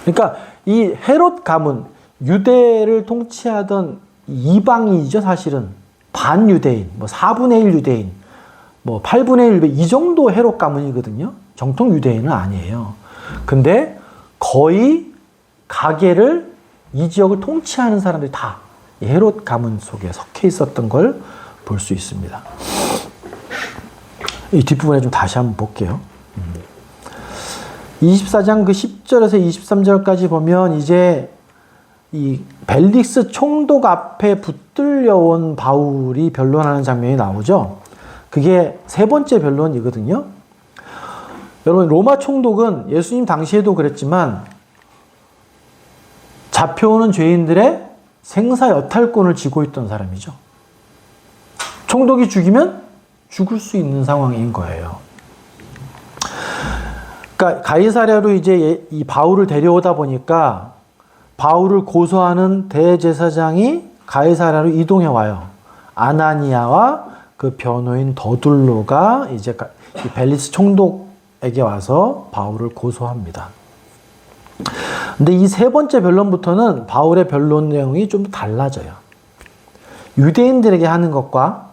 그러니까 이 헤롯 가문, 유대를 통치하던 이방인이죠, 사실은. 반유대인, 뭐 4분의 1 유대인, 뭐 8분의 1 유대인, 이 정도 헤롯 가문이거든요. 정통 유대인은 아니에요. 근데 거의 가계를 이 지역을 통치하는 사람들이 다 헤롯 가문 속에 속해 있었던 걸 볼 수 있습니다. 이 뒷부분에 좀 다시 한번 볼게요. 24장 그 10절에서 23절까지 보면 이제 이 벨릭스 총독 앞에 붙들려온 바울이 변론하는 장면이 나오죠. 그게 세 번째 변론이거든요. 여러분, 로마 총독은 예수님 당시에도 그랬지만 잡혀오는 죄인들의 생사 여탈권을 쥐고 있던 사람이죠. 총독이 죽이면 죽을 수 있는 상황인 거예요. 그러니까 가이사랴로 이제 이 바울을 데려오다 보니까 바울을 고소하는 대제사장이 가이사랴로 이동해 와요. 아나니아와 그 변호인 더둘로가 이제 이 벨릭스 총독에게 와서 바울을 고소합니다. 근데 이 세 번째 변론부터는 바울의 변론 내용이 좀 달라져요. 유대인들에게 하는 것과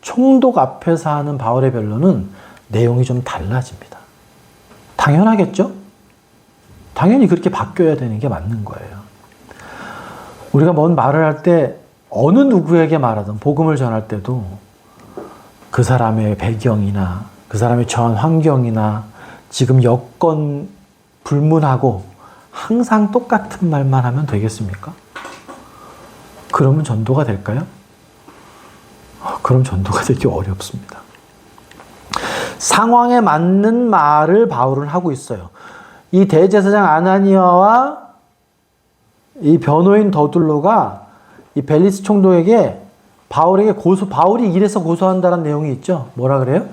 총독 앞에서 하는 바울의 변론은 내용이 좀 달라집니다. 당연하겠죠? 당연히 그렇게 바뀌어야 되는 게 맞는 거예요. 우리가 뭔 말을 할 때 어느 누구에게 말하든 복음을 전할 때도 그 사람의 배경이나 그 사람이 처한 환경이나 지금 여건 불문하고 항상 똑같은 말만 하면 되겠습니까? 그러면 전도가 될까요? 그럼 전도가 되기 어렵습니다. 상황에 맞는 말을 바울은 하고 있어요. 이 대제사장 아나니아와 이 변호인 더둘로가 이 벨릭스 총독에게 바울이 이래서 고소한다는 내용이 있죠. 뭐라 그래요?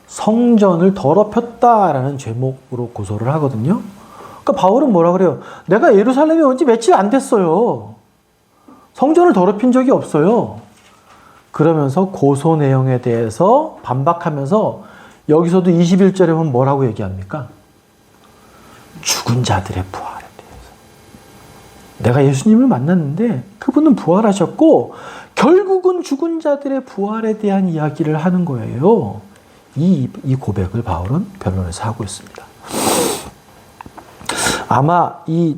성전을 더럽혔다라는 제목으로 고소를 하거든요. 그러니까 바울은 뭐라 그래요? 내가 예루살렘에 온 지 며칠 안 됐어요. 성전을 더럽힌 적이 없어요. 그러면서 고소 내용에 대해서 반박하면서 여기서도 21절에 보면 뭐라고 얘기합니까? 죽은 자들의 부활에 대해서. 내가 예수님을 만났는데 그분은 부활하셨고 결국은 죽은 자들의 부활에 대한 이야기를 하는 거예요. 이 고백을 바울은 변론에서 하고 있습니다. 아마 이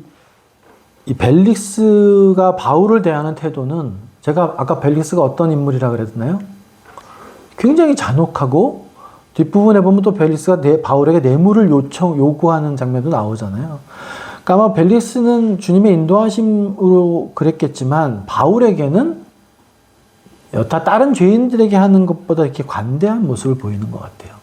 벨릭스가 바울을 대하는 태도는 제가 아까 벨릭스가 어떤 인물이라 그랬나요? 굉장히 잔혹하고 뒷부분에 보면 또 벨릭스가 바울에게 뇌물을 요구하는 장면도 나오잖아요. 그러니까 아마 벨릭스는 주님의 인도하심으로 그랬겠지만 바울에게는 여타 다른 죄인들에게 하는 것보다 이렇게 관대한 모습을 보이는 것 같아요.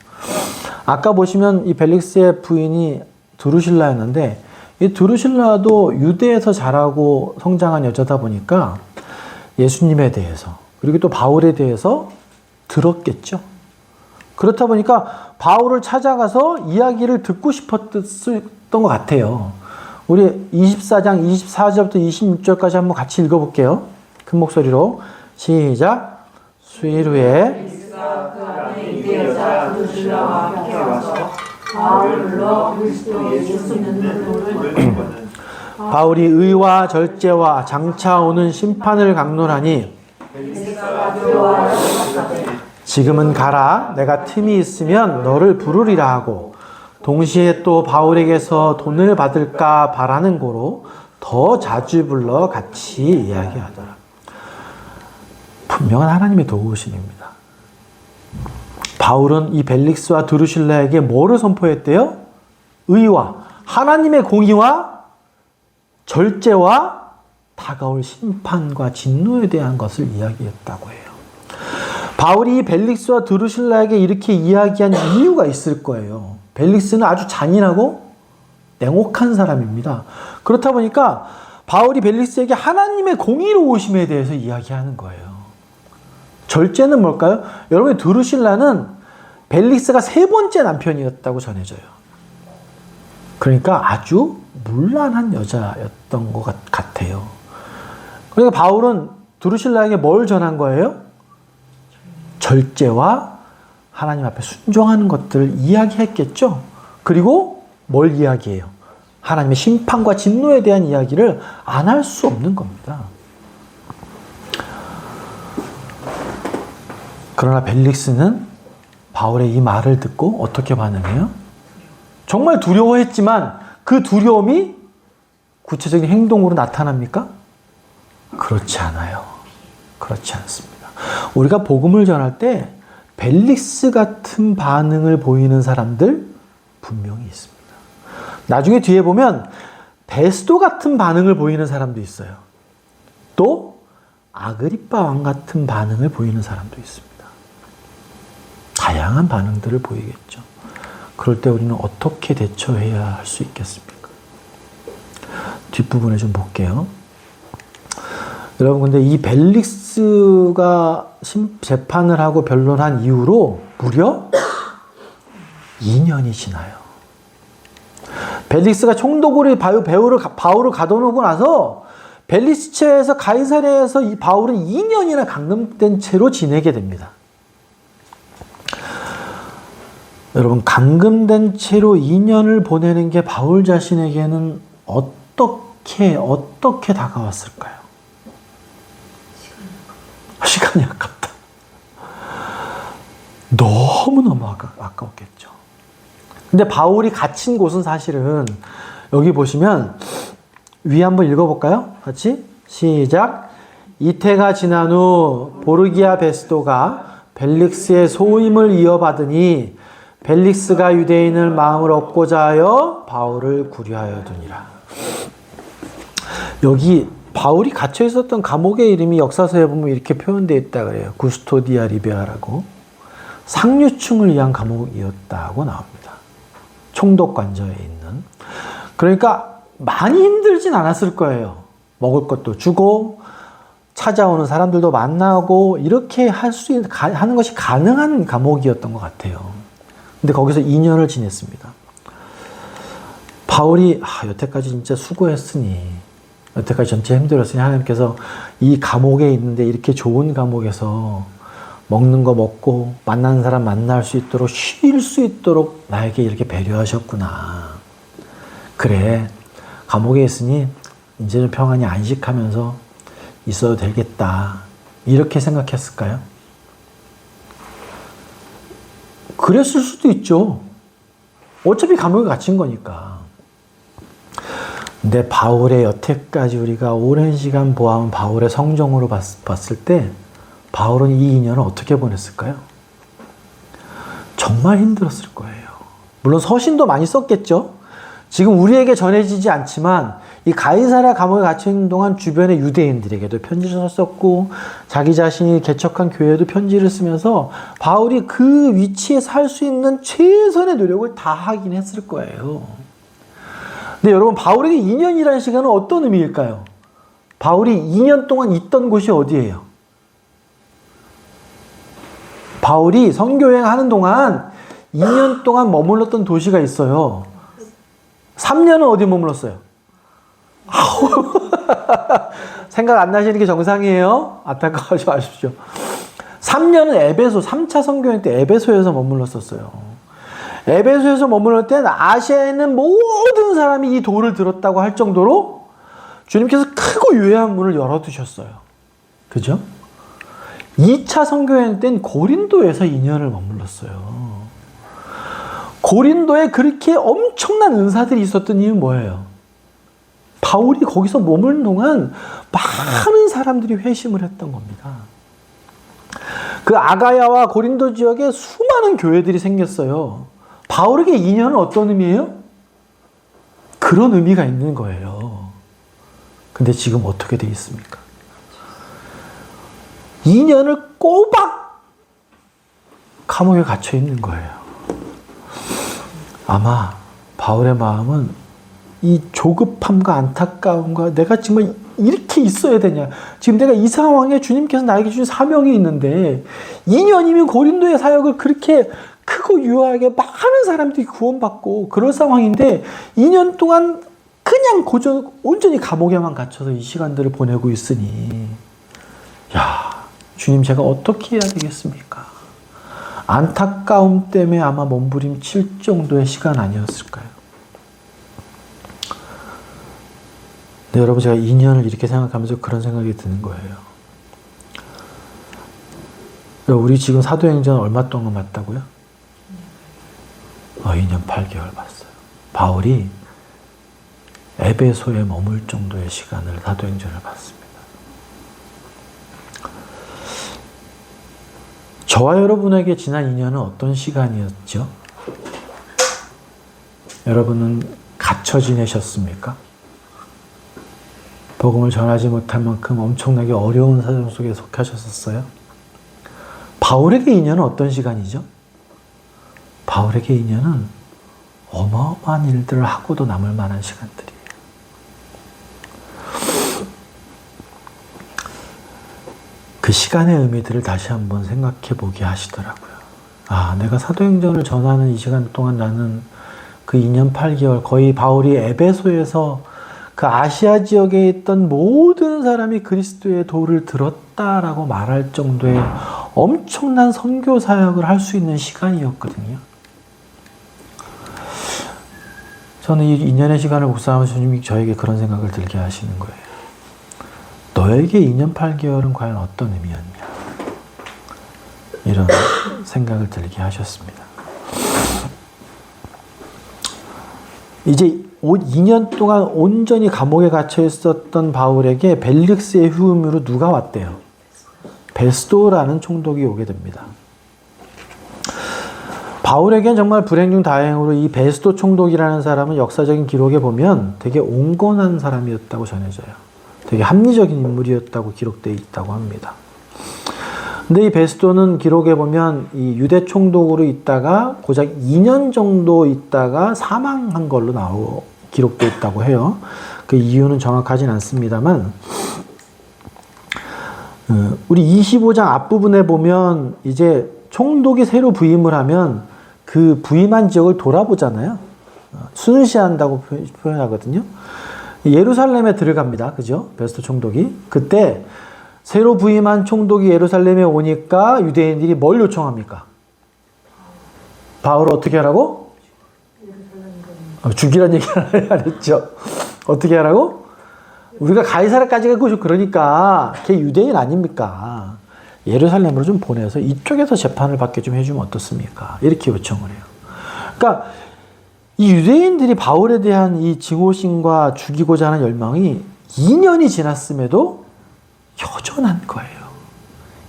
아까 보시면 이 벨릭스의 부인이 드루실라였는데 이 드루실라도 유대에서 자라고 성장한 여자다 보니까 예수님에 대해서 그리고 또 바울에 대해서 들었겠죠. 그렇다 보니까 바울을 찾아가서 이야기를 듣고 싶었던 것 같아요. 우리 24장 24절부터 26절까지 한번 같이 읽어볼게요. 큰 목소리로 시작. 수일 후에 바울이 의와 절제와 장차 오는 심판을 강론하니 지금은 가라. 내가 틈이 있으면 너를 부르리라 하고 동시에 또 바울에게서 돈을 받을까 바라는 고로 더 자주 불러 같이 이야기하더라. 분명한 하나님의 도우심입니다. 바울은 이 벨릭스와 드루실라에게 뭐를 선포했대요? 의와 하나님의 공의와 절제와 다가올 심판과 진노에 대한 것을 이야기했다고 해요. 바울이 벨릭스와 드루실라에게 이렇게 이야기한 이유가 있을 거예요. 벨릭스는 아주 잔인하고 냉혹한 사람입니다. 그렇다 보니까 바울이 벨릭스에게 하나님의 공의로우심에 대해서 이야기하는 거예요. 절제는 뭘까요? 여러분, 드루실라는 벨릭스가 세 번째 남편이었다고 전해져요. 그러니까 아주 문란한 여자였던 것 같아요. 그러니까 바울은 드루실라에게 뭘 전한 거예요? 절제와 하나님 앞에 순종하는 것들을 이야기했겠죠. 그리고 뭘 이야기해요? 하나님의 심판과 진노에 대한 이야기를 안 할 수 없는 겁니다. 그러나 벨릭스는 바울의 이 말을 듣고 어떻게 반응해요? 정말 두려워했지만 그 두려움이 구체적인 행동으로 나타납니까? 그렇지 않아요. 그렇지 않습니다. 우리가 복음을 전할 때 벨릭스 같은 반응을 보이는 사람들 분명히 있습니다. 나중에 뒤에 보면 베스도 같은 반응을 보이는 사람도 있어요. 또 아그리빠 왕 같은 반응을 보이는 사람도 있습니다. 다양한 반응들을 보이겠죠. 그럴 때 우리는 어떻게 대처해야 할 수 있겠습니까? 뒷부분에 좀 볼게요. 여러분, 근데 이 벨릭스가 재판을 하고 변론한 이후로 무려 2년이 지나요. 벨릭스가 총독으로 바울을 가둬놓고 나서 벨리스체에서 가이사랴에서 이 바울은 2년이나 감금된 채로 지내게 됩니다. 여러분, 감금된 채로 2년을 보내는 게 바울 자신에게는 어떻게 다가왔을까요? 시간이 아깝다. 너무너무 아까웠겠죠. 근데 바울이 갇힌 곳은 사실은 여기 보시면 위에 한번 읽어볼까요? 같이 시작. 이태가 지난 후 보르기아 베스도가 벨릭스의 소임을 이어받으니 벨릭스가 유대인을 마음을 얻고자 하여 바울을 구류하여 두니라. 여기 바울이 갇혀 있었던 감옥의 이름이 역사서에 보면 이렇게 표현되어 있다 그래요. 구스토디아 리베아라고. 상류층을 위한 감옥이었다고 나옵니다. 총독 관저에 있는. 그러니까 많이 힘들진 않았을 거예요. 먹을 것도 주고 찾아오는 사람들도 만나고 이렇게 하는 것이 가능한 감옥이었던 것 같아요. 근데 거기서 2년을 지냈습니다. 바울이 여태까지 진짜 수고했으니, 여태까지 전체 힘들었으니 하나님께서 이 감옥에 있는데 이렇게 좋은 감옥에서 먹는 거 먹고 만나는 사람 만날 수 있도록 쉴 수 있도록 나에게 이렇게 배려하셨구나. 그래, 감옥에 있으니 이제는 평안히 안식하면서 있어도 되겠다. 이렇게 생각했을까요? 그랬을 수도 있죠. 어차피 감옥에 갇힌 거니까. 근데 바울의 여태까지 우리가 오랜 시간 보아온 바울의 성정으로 봤을 때 바울은 이 2년을 어떻게 보냈을까요? 정말 힘들었을 거예요. 물론 서신도 많이 썼겠죠. 지금 우리에게 전해지지 않지만 이 가이사랴 감옥에 갇혀 있는 동안 주변의 유대인들에게도 편지를 썼고 자기 자신이 개척한 교회에도 편지를 쓰면서 바울이 그 위치에 살 수 있는 최선의 노력을 다 하긴 했을 거예요. 근데 여러분, 바울에게 2년이라는 시간은 어떤 의미일까요? 바울이 2년 동안 있던 곳이 어디예요? 바울이 선교여행하는 동안 2년 동안 머물렀던 도시가 있어요. 3년은 어디 머물렀어요? 생각 안 나시는 게 정상이에요. 안타까워하지 마십시오. 3년은 에베소, 3차 선교여행 때 에베소에서 머물렀었어요. 에베소에서 머물렀을 때는 아시아에 있는 모든 사람이 이 도를 들었다고 할 정도로 주님께서 크고 유해한 문을 열어두셨어요. 그죠? 2차 선교여행 때는 고린도에서 2년을 머물렀어요. 고린도에 그렇게 엄청난 은사들이 있었던 이유는 뭐예요? 바울이 거기서 머무는 동안 많은 사람들이 회심을 했던 겁니다. 그 아가야와 고린도 지역에 수많은 교회들이 생겼어요. 바울에게 2년은 어떤 의미예요? 그런 의미가 있는 거예요. 근데 지금 어떻게 돼 있습니까? 2년을 꼬박 감옥에 갇혀 있는 거예요. 아마 바울의 마음은 이 조급함과 안타까움과 내가 정말 이렇게 있어야 되냐. 지금 내가 이 상황에 주님께서 나에게 주신 사명이 있는데 2년이면 고린도의 사역을 그렇게 크고 유효하게 많은 사람들이 구원받고 그럴 상황인데 2년 동안 그냥 온전히 감옥에만 갇혀서 이 시간들을 보내고 있으니 야, 주님 제가 어떻게 해야 되겠습니까? 안타까움 때문에 아마 몸부림칠 정도의 시간 아니었을까요? 네, 여러분 제가 2년을 이렇게 생각하면서 그런 생각이 드는 거예요. 우리 지금 사도행전 얼마 동안 봤다고요? 2년 8개월 봤어요. 바울이 에베소에 머물 정도의 시간을 사도행전을 봤습니다. 저와 여러분에게 지난 2년은 어떤 시간이었죠? 여러분은 갇혀 지내셨습니까? 복음을 전하지 못할 만큼 엄청나게 어려운 사정 속에 속하셨었어요? 바울에게 2년은 어떤 시간이죠? 바울에게 2년은 어마어마한 일들을 하고도 남을 만한 시간들이에요. 그 시간의 의미들을 다시 한번 생각해 보게 하시더라고요. 아, 내가 사도행전을 전하는 이 시간 동안 나는 그 2년 8개월 거의 바울이 에베소에서 그 아시아 지역에 있던 모든 사람이 그리스도의 도를 들었다라고 말할 정도의 엄청난 선교 사역을 할 수 있는 시간이었거든요. 저는 이 2년의 시간을 묵상하면서 주님이 저에게 그런 생각을 들게 하시는 거예요. 너에게 2년 8개월은 과연 어떤 의미였냐? 이런 생각을 들게 하셨습니다. 이제 2년 동안 온전히 감옥에 갇혀 있었던 바울에게 벨릭스의 후임으로 누가 왔대요? 베스도라는 총독이 오게 됩니다. 바울에겐 정말 불행 중 다행으로 이 베스도 총독이라는 사람은 역사적인 기록에 보면 되게 온건한 사람이었다고 전해져요. 되게 합리적인 인물이었다고 기록되어 있다고 합니다. 근데 이 베스도는 기록에 보면 이 유대 총독으로 있다가 고작 2년 정도 있다가 사망한 걸로 기록되어 있다고 해요. 그 이유는 정확하진 않습니다만, 우리 25장 앞부분에 보면 이제 총독이 새로 부임을 하면 그 부임한 지역을 돌아보잖아요. 순시한다고 표현하거든요. 예루살렘에 들어갑니다. 그죠? 베스도 총독이. 그때 새로 부임한 총독이 예루살렘에 오니까 유대인들이 뭘 요청합니까? 바울을 어떻게 하라고? 죽이라는 얘기를 안 했죠. 어떻게 하라고? 우리가 가이사라까지 가고 그러니까 걔 유대인 아닙니까? 예루살렘으로 좀 보내서 이쪽에서 재판을 받게 좀 해주면 어떻습니까? 이렇게 요청을 해요. 그러니까 이 유대인들이 바울에 대한 이 증오심과 죽이고자 하는 열망이 2년이 지났음에도 여전한 거예요.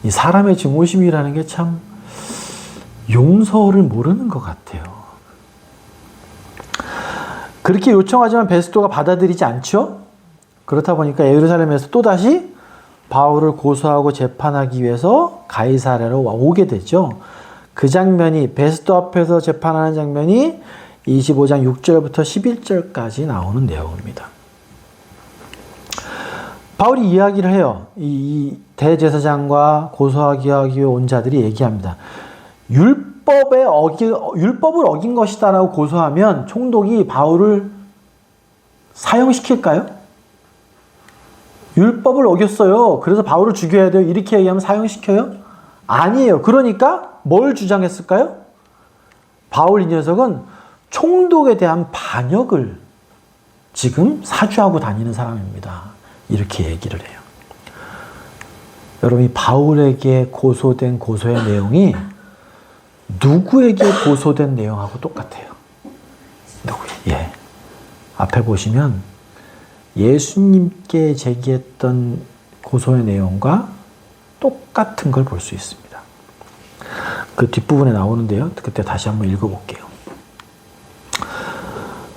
이 사람의 증오심이라는 게 참 용서를 모르는 것 같아요. 그렇게 요청하지만 베스도가 받아들이지 않죠? 그렇다 보니까 예루살렘에서 또다시 바울을 고소하고 재판하기 위해서 가이사랴로 오게 되죠. 그 장면이 베스도 앞에서 재판하는 장면이 25장 6절부터 11절까지 나오는 내용입니다. 바울이 이야기를 해요. 이 대제사장과 고소하기 위해 온 자들이 얘기합니다. 율법을 어긴 것이다라고 고소하면 총독이 바울을 사형시킬까요? 율법을 어겼어요. 그래서 바울을 죽여야 돼요. 이렇게 얘기하면 사형시켜요? 아니에요. 그러니까 뭘 주장했을까요? 바울 이 녀석은 총독에 대한 반역을 지금 사주하고 다니는 사람입니다. 이렇게 얘기를 해요. 여러분, 이 바울에게 고소된 고소의 내용이 누구에게 고소된 내용하고 똑같아요. 예. 앞에 보시면 예수님께 제기했던 고소의 내용과 똑같은 걸 볼 수 있습니다. 그 뒷부분에 나오는데요. 그때 다시 한번 읽어볼게요.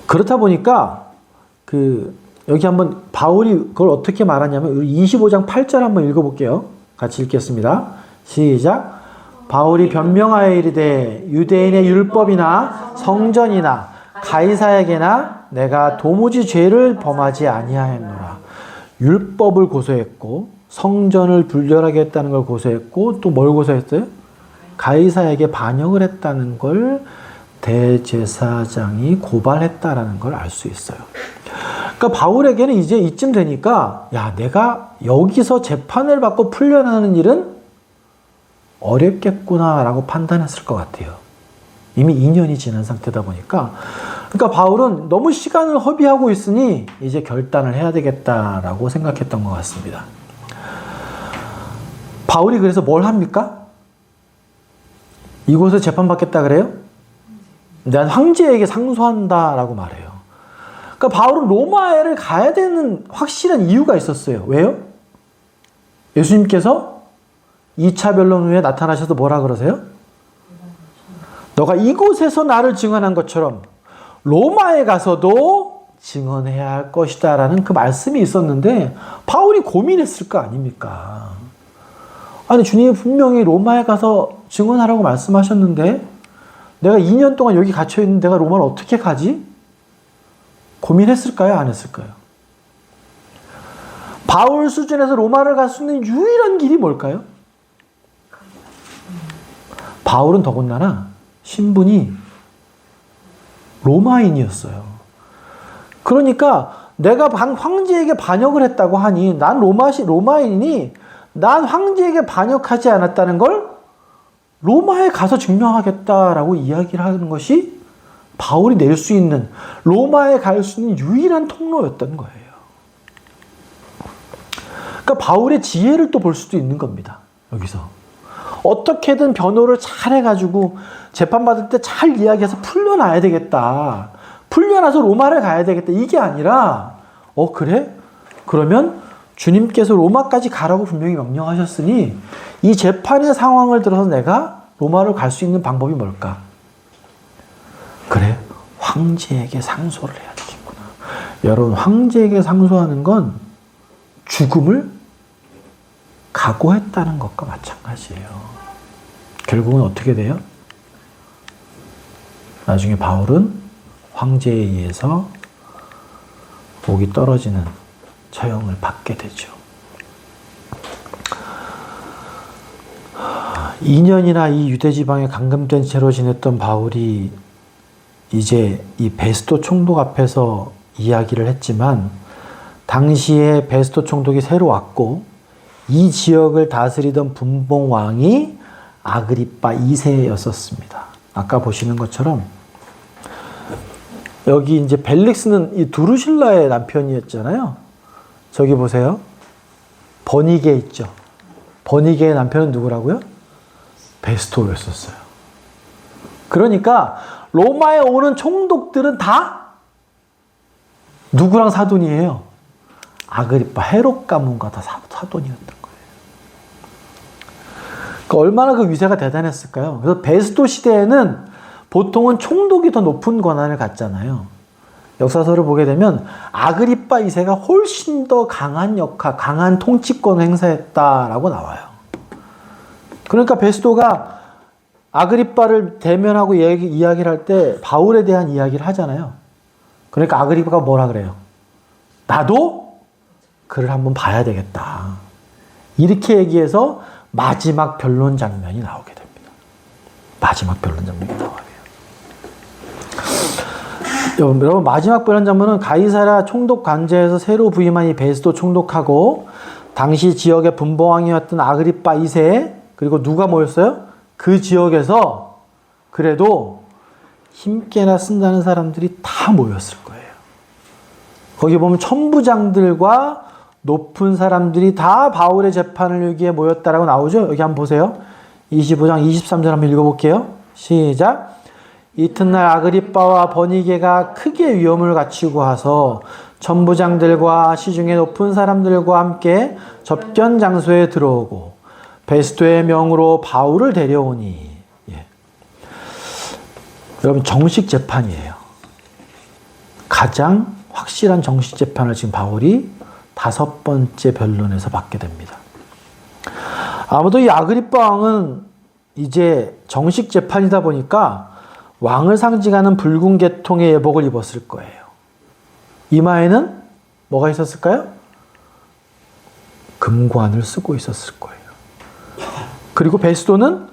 그렇다 보니까 여기 한번 바울이 그걸 어떻게 말하냐면 25장 8절 한번 읽어볼게요. 같이 읽겠습니다. 시작. 바울이 변명하여 이르되 유대인의 율법이나 성전이나 가이사에게나 내가 도무지 죄를 범하지 아니하였노라. 율법을 고소했고 성전을 불결하게 했다는 걸 고소했고 또 뭘 고소했어요? 가이사에게 반역을 했다는 걸 대제사장이 고발했다라는 걸 알 수 있어요. 그러니까 바울에게는 이제 이쯤 되니까 야, 내가 여기서 재판을 받고 풀려나는 일은 어렵겠구나라고 판단했을 것 같아요. 이미 2년이 지난 상태다 보니까. 그러니까 바울은 너무 시간을 허비하고 있으니 이제 결단을 해야 되겠다라고 생각했던 것 같습니다. 바울이 그래서 뭘 합니까? 이곳에서 재판받겠다 그래요? 난 황제에게 상소한다라고 말해요. 그러니까 바울은 로마에를 가야 되는 확실한 이유가 있었어요. 왜요? 예수님께서 2차 변론 후에 나타나셔서 뭐라 그러세요? 너가 이곳에서 나를 증언한 것처럼 로마에 가서도 증언해야 할 것이다 라는 그 말씀이 있었는데 바울이 고민했을 거 아닙니까? 아니 주님이 분명히 로마에 가서 증언하라고 말씀하셨는데 내가 2년 동안 여기 갇혀있는 내가 로마를 어떻게 가지? 고민했을까요? 안 했을까요? 바울 수준에서 로마를 갈 수 있는 유일한 길이 뭘까요? 바울은 더군다나 신분이 로마인이었어요. 그러니까 내가 황제에게 반역을 했다고 하니 난 로마인이니 난 황제에게 반역하지 않았다는 걸 로마에 가서 증명하겠다라고 이야기를 하는 것이 바울이 낼 수 있는 로마에 갈 수 있는 유일한 통로였던 거예요. 그러니까 바울의 지혜를 또 볼 수도 있는 겁니다. 여기서. 어떻게든 변호를 잘 해가지고 재판받을 때 잘 이야기해서 풀려나야 되겠다. 풀려나서 로마를 가야 되겠다. 이게 아니라 그래? 그러면 주님께서 로마까지 가라고 분명히 명령하셨으니 이 재판의 상황을 들어서 내가 로마를 갈 수 있는 방법이 뭘까? 그래, 황제에게 상소를 해야 되겠구나. 여러분, 황제에게 상소하는 건 죽음을 각오했다는 것과 마찬가지예요. 결국은 어떻게 돼요? 나중에 바울은 황제에 의해서 목이 떨어지는 처형을 받게 되죠. 2년이나 이 유대지방에 감금된 채로 지냈던 바울이 이제 이 베스도 총독 앞에서 이야기를 했지만 당시에 베스도 총독이 새로 왔고 이 지역을 다스리던 분봉왕이 아그리빠 2세였었습니다. 아까 보시는 것처럼 여기 이제 벨릭스는 이 두루실라의 남편이었잖아요. 저기 보세요. 버니게 있죠. 버니게의 남편은 누구라고요? 베스토였었어요. 그러니까 로마에 오는 총독들은 다 누구랑 사돈이에요? 아그리빠, 헤롯 가문과 다 사돈이었던 거예요. 그러니까 얼마나 그 위세가 대단했을까요? 그래서 베스도 시대에는 보통은 총독이 더 높은 권한을 갖잖아요. 역사서를 보게 되면 아그리빠 2세가 훨씬 더 강한 강한 통치권을 행사했다라고 나와요. 그러니까 베스도가 아그리빠를 대면하고 이야기를 할 때 바울에 대한 이야기를 하잖아요. 그러니까 아그리빠가 뭐라 그래요? 나도 그를 한번 봐야 되겠다. 이렇게 얘기해서 마지막 변론 장면이 나오게 됩니다. 마지막 변론 장면이 나와요. 여러분 마지막 변론 장면은 가이사랴 총독 관제에서 새로 부임한 이 베스도 총독하고 당시 지역의 분봉왕이었던 아그리빠 2세 그리고 누가 모였어요? 그 지역에서 그래도 힘께나 쓴다는 사람들이 다 모였을 거예요. 거기 보면 천부장들과 높은 사람들이 다 바울의 재판을 여기에 모였다라고 나오죠. 여기 한번 보세요. 25장 23절 한번 읽어볼게요. 시작. 이튿날 아그리빠와 버니게가 크게 위험을 갖추고 와서 천부장들과 시중에 높은 사람들과 함께 접견 장소에 들어오고 베스도의 명으로 바울을 데려오니 여러분 정식 재판이에요. 가장 확실한 정식 재판을 지금 바울이 5번째 변론에서 받게 됩니다. 아무도 이 아그리빠 왕은 이제 정식 재판이다 보니까 왕을 상징하는 붉은 계통의 예복을 입었을 거예요. 이마에는 뭐가 있었을까요? 금관을 쓰고 있었을 거예요. 그리고 베스도는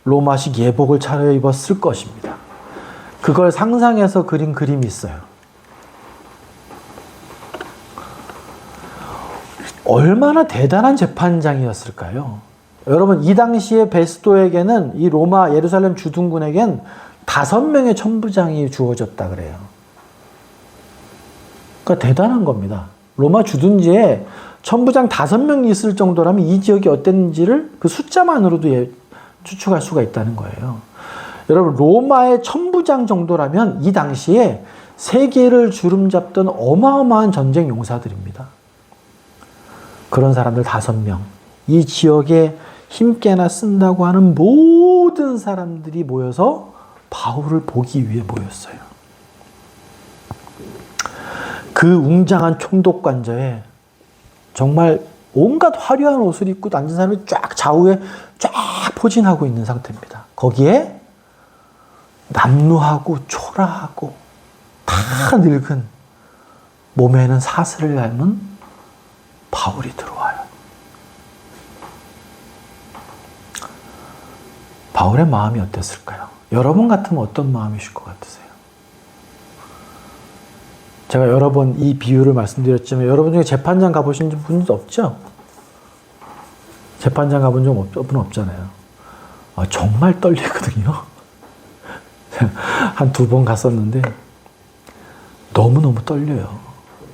로마식 예복을 차려 입었을 것입니다. 그걸 상상해서 그린 그림이 있어요. 얼마나 대단한 재판장이었을까요? 여러분, 이 당시에 베스도에게는, 이 로마 예루살렘 주둔군에겐 5명의 천부장이 주어졌다 그래요. 그러니까 대단한 겁니다. 로마 주둔지에 천부장 5명이 있을 정도라면 이 지역이 어땠는지를 그 숫자만으로도 추측할 수가 있다는 거예요. 여러분, 로마의 천부장 정도라면 이 당시에 세계를 주름잡던 어마어마한 전쟁 용사들입니다. 그런 사람들 5명, 이 지역에 힘께나 쓴다고 하는 모든 사람들이 모여서 바울을 보기 위해 모였어요. 그 웅장한 총독관저에 정말 온갖 화려한 옷을 입고 앉은 사람이 쫙 좌우에 쫙 포진하고 있는 상태입니다. 거기에 남루하고 초라하고 다 늙은 몸에는 사슬을 닮은 바울이 들어와요. 바울의 마음이 어땠을까요? 여러분 같으면 어떤 마음이실 것 같으세요? 제가 여러 번 이 비유를 말씀드렸지만 여러분 중에 재판장 가보신 분도 없죠? 재판장 가본 분 없잖아요. 정말 떨리거든요. 한 2번 갔었는데 너무너무 떨려요.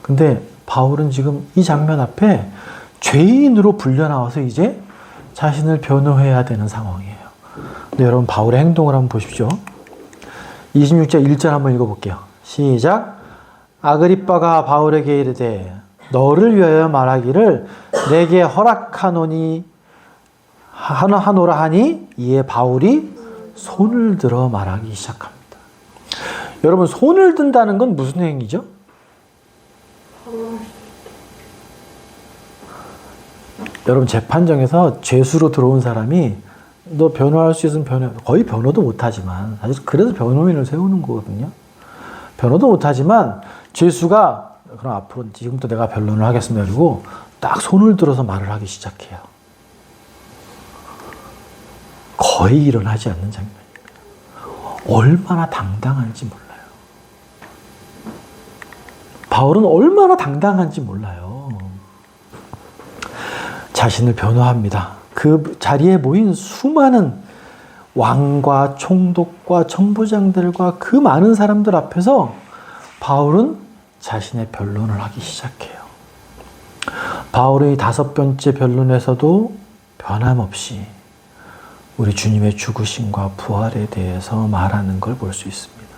근데 바울은 지금 이 장면 앞에 죄인으로 불려나와서 이제 자신을 변호해야 되는 상황이에요. 근데 여러분, 바울의 행동을 한번 보십시오. 26절 1절 한번 읽어볼게요. 시작. 아그리빠가 바울에게 이르되 너를 위하여 말하기를 내게 허락하노라 하니 이에 바울이 손을 들어 말하기 시작합니다. 여러분, 손을 든다는 건 무슨 행위죠? 여러분, 재판정에서 죄수로 들어온 사람이 너 변호할 수 있으면 변호, 거의 변호도 못하지만 사실 그래서 변호인을 세우는 거거든요. 변호도 못하지만 죄수가 그럼 앞으로 지금부터 내가 변론을 하겠습니다. 그리고 딱 손을 들어서 말을 하기 시작해요. 거의 일어나지 않는 장면입니다. 얼마나 당당한지 몰라요. 바울은 얼마나 당당한지 몰라요. 자신을 변호합니다. 그 자리에 모인 수많은 왕과 총독과 천부장들과 그 많은 사람들 앞에서 바울은 자신의 변론을 하기 시작해요. 바울의 5번째 변론에서도 변함없이 우리 주님의 죽으심과 부활에 대해서 말하는 걸 볼 수 있습니다.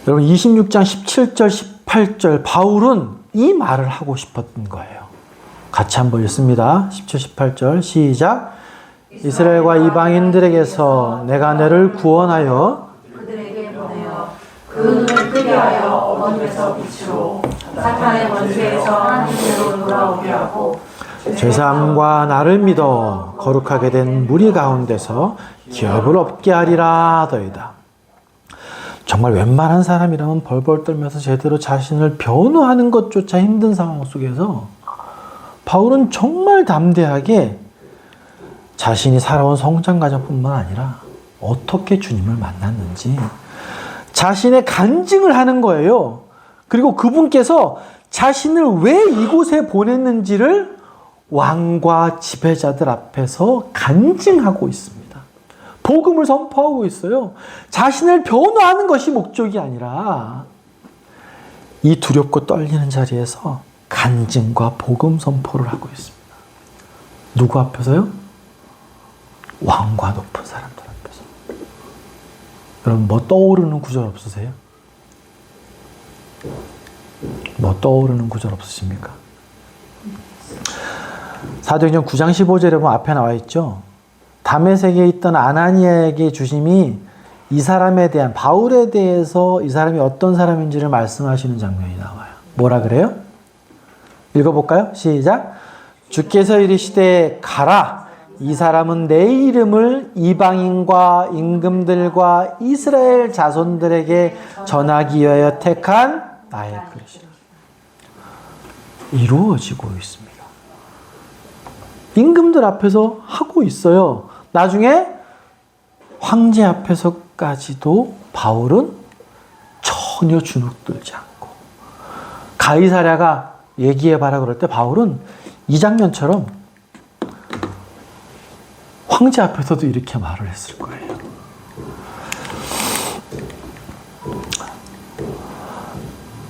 여러분, 26장 17절 18절 바울은 이 말을 하고 싶었던 거예요. 같이 한번 읽습니다. 17, 18절 시작. 이스라엘과 이방인들에게서 내가 너를 구원하여 그들에게 보내어 그 눈을 뜨게 하여 어둠에서 빛으로 사탄의 권세에서 하나님께로 돌아오게 하고 죄사함과 나를 믿어 거룩하게 된 무리 가운데서 기업을 얻게 하리라 하더이다. 정말 웬만한 사람이라면 벌벌 떨면서 제대로 자신을 변호하는 것조차 힘든 상황 속에서 바울은 정말 담대하게 자신이 살아온 성장 과정뿐만 아니라 어떻게 주님을 만났는지 자신의 간증을 하는 거예요. 그리고 그분께서 자신을 왜 이곳에 보냈는지를 왕과 지배자들 앞에서 간증하고 있습니다. 복음을 선포하고 있어요. 자신을 변호하는 것이 목적이 아니라 이 두렵고 떨리는 자리에서 간증과 복음 선포를 하고 있습니다. 누구 앞에서요? 왕과 높은 사람들 앞에서. 여러분, 뭐 떠오르는 구절 없으세요? 뭐 떠오르는 구절 없으십니까? 사도행전 9장 15절에 보면 앞에 나와 있죠. 다메섹에 있던 아나니아에게 주심이 이 사람에 대한, 바울에 대해서 이 사람이 어떤 사람인지를 말씀하시는 장면이 나와요. 뭐라 그래요? 읽어볼까요? 시작. 주께서 이르시되 가라. 이 사람은 내 이름을 이방인과 임금들과 이스라엘 자손들에게 전하기 위하여 택한 나의 그릇이라. 이루어지고 있습니다. 임금들 앞에서 하고 있어요. 나중에 황제 앞에서까지도 바울은 전혀 주눅들지 않고, 가이사랴가 얘기해봐라 그럴 때 바울은 이 장면처럼 황제 앞에서도 이렇게 말을 했을 거예요.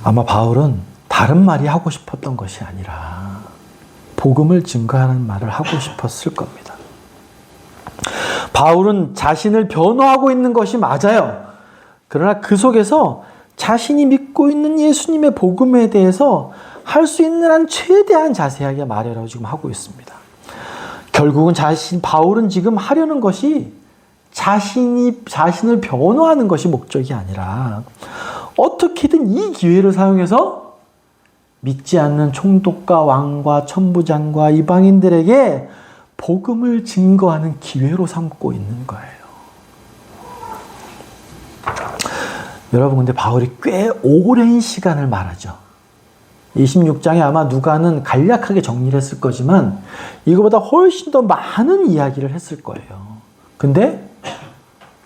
아마 바울은 다른 말이 하고 싶었던 것이 아니라 복음을 증거하는 말을 하고 싶었을 겁니다. 바울은 자신을 변호하고 있는 것이 맞아요. 그러나 그 속에서 자신이 믿고 있는 예수님의 복음에 대해서 할 수 있는 한 최대한 자세하게 말하려고 지금 하고 있습니다. 결국은 바울은 지금 하려는 것이 자신을 변호하는 것이 목적이 아니라 어떻게든 이 기회를 사용해서 믿지 않는 총독과 왕과 천부장과 이방인들에게 복음을 증거하는 기회로 삼고 있는 거예요. 여러분, 근데 바울이 꽤 오랜 시간을 말하죠. 26장에 아마 누가는 간략하게 정리를 했을 거지만 이거보다 훨씬 더 많은 이야기를 했을 거예요. 근데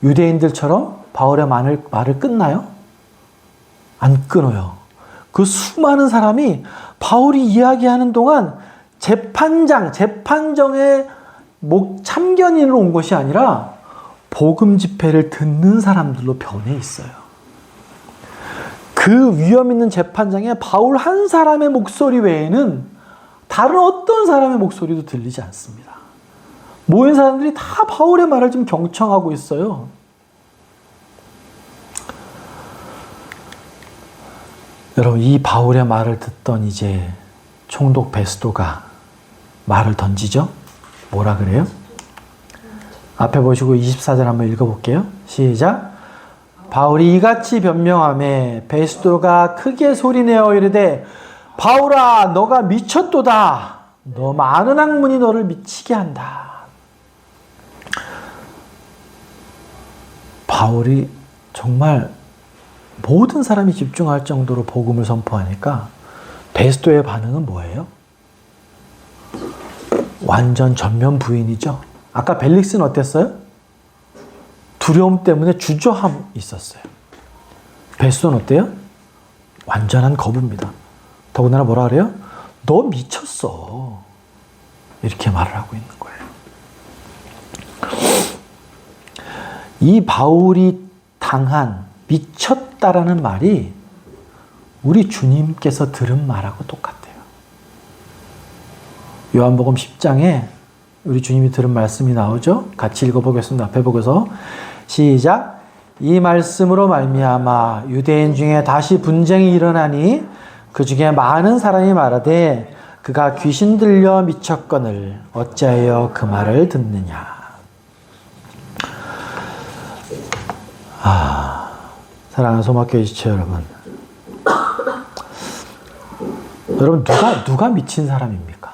유대인들처럼 바울의 말을 끊나요? 안 끊어요. 그 수많은 사람이 바울이 이야기하는 동안 재판정에 참견인으로 온 것이 아니라 복음 집회를 듣는 사람들로 변해 있어요. 그 위험 있는 재판장에 바울 한 사람의 목소리 외에는 다른 어떤 사람의 목소리도 들리지 않습니다. 모인 사람들이 다 바울의 말을 좀 경청하고 있어요. 여러분, 이 바울의 말을 듣던 이제 총독 베스도가 말을 던지죠? 뭐라 그래요? 앞에 보시고 24절 한번 읽어볼게요. 시작. 바울이 이같이 변명하매 베스도가 크게 소리내어 이르되 바울아 너가 미쳤도다. 너 많은 학문이 너를 미치게 한다. 바울이 정말 모든 사람이 집중할 정도로 복음을 선포하니까 베스도의 반응은 뭐예요? 완전 전면 부인이죠. 아까 벨릭스는 어땠어요? 두려움 때문에 주저함이 있었어요. 베스도는 어때요? 완전한 거부입니다. 더군다나 뭐라 그래요? 너 미쳤어. 이렇게 말을 하고 있는 거예요. 이 바울이 당한 미쳤다라는 말이 우리 주님께서 들은 말하고 똑같아요. 요한복음 10장에 우리 주님이 들은 말씀이 나오죠? 같이 읽어보겠습니다. 앞에 보고서 시작. 이 말씀으로 말미암아 유대인 중에 다시 분쟁이 일어나니 그 중에 많은 사람이 말하되 그가 귀신 들려 미쳤거늘 어찌하여 그 말을 듣느냐. 사랑하는 소막교회 지체 여러분, 여러분 누가 미친 사람입니까?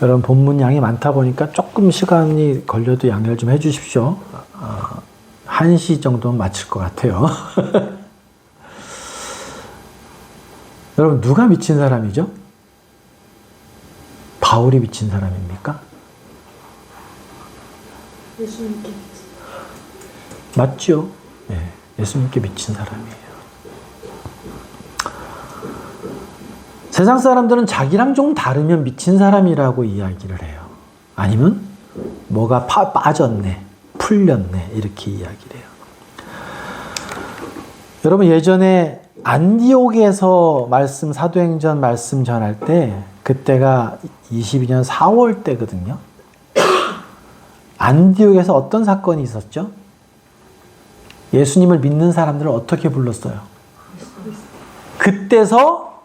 여러분 본문 양이 많다 보니까 조금 시간이 걸려도 양해를 좀 해주십시오. 1시 정도는 마칠 것 같아요. 여러분 누가 미친 사람이죠? 바울이 미친 사람입니까? 예수님께 맞죠? 네, 예수님께 미친 사람이에요. 세상 사람들은 자기랑 좀 다르면 미친 사람이라고 이야기를 해요. 아니면 뭐가 빠졌네, 풀렸네 이렇게 이야기를 해요. 여러분 예전에 안디옥에서 사도행전 말씀 전할 때 그때가 22년 4월 때거든요. 안디옥에서 어떤 사건이 있었죠? 예수님을 믿는 사람들을 어떻게 불렀어요? 그때서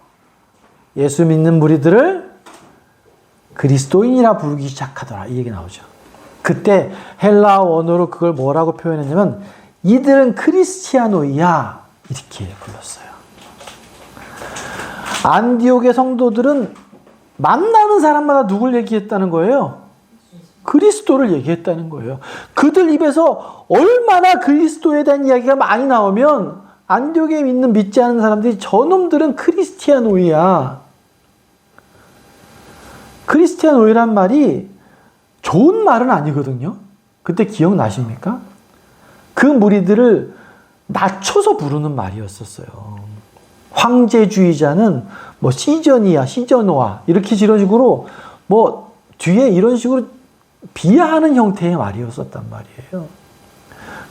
예수 믿는 무리들을 그리스도인이라 부르기 시작하더라. 이 얘기 나오죠. 그때 헬라 원어로 그걸 뭐라고 표현했냐면 이들은 크리스티아노이야 이렇게 불렀어요. 안디옥의 성도들은 만나는 사람마다 누굴 얘기했다는 거예요? 그리스도를 얘기했다는 거예요. 그들 입에서 얼마나 그리스도에 대한 이야기가 많이 나오면 안디옥에 있는 믿지 않는 사람들이 저놈들은 크리스티아노이야. 크리스티아노이란 말이 좋은 말은 아니거든요. 그때 기억나십니까? 그 무리들을 낮춰서 부르는 말이었었어요. 황제주의자는 뭐 시전이야, 시전오야 이렇게 이런 식으로 뭐 뒤에 이런 식으로 비하하는 형태의 말이었었단 말이에요.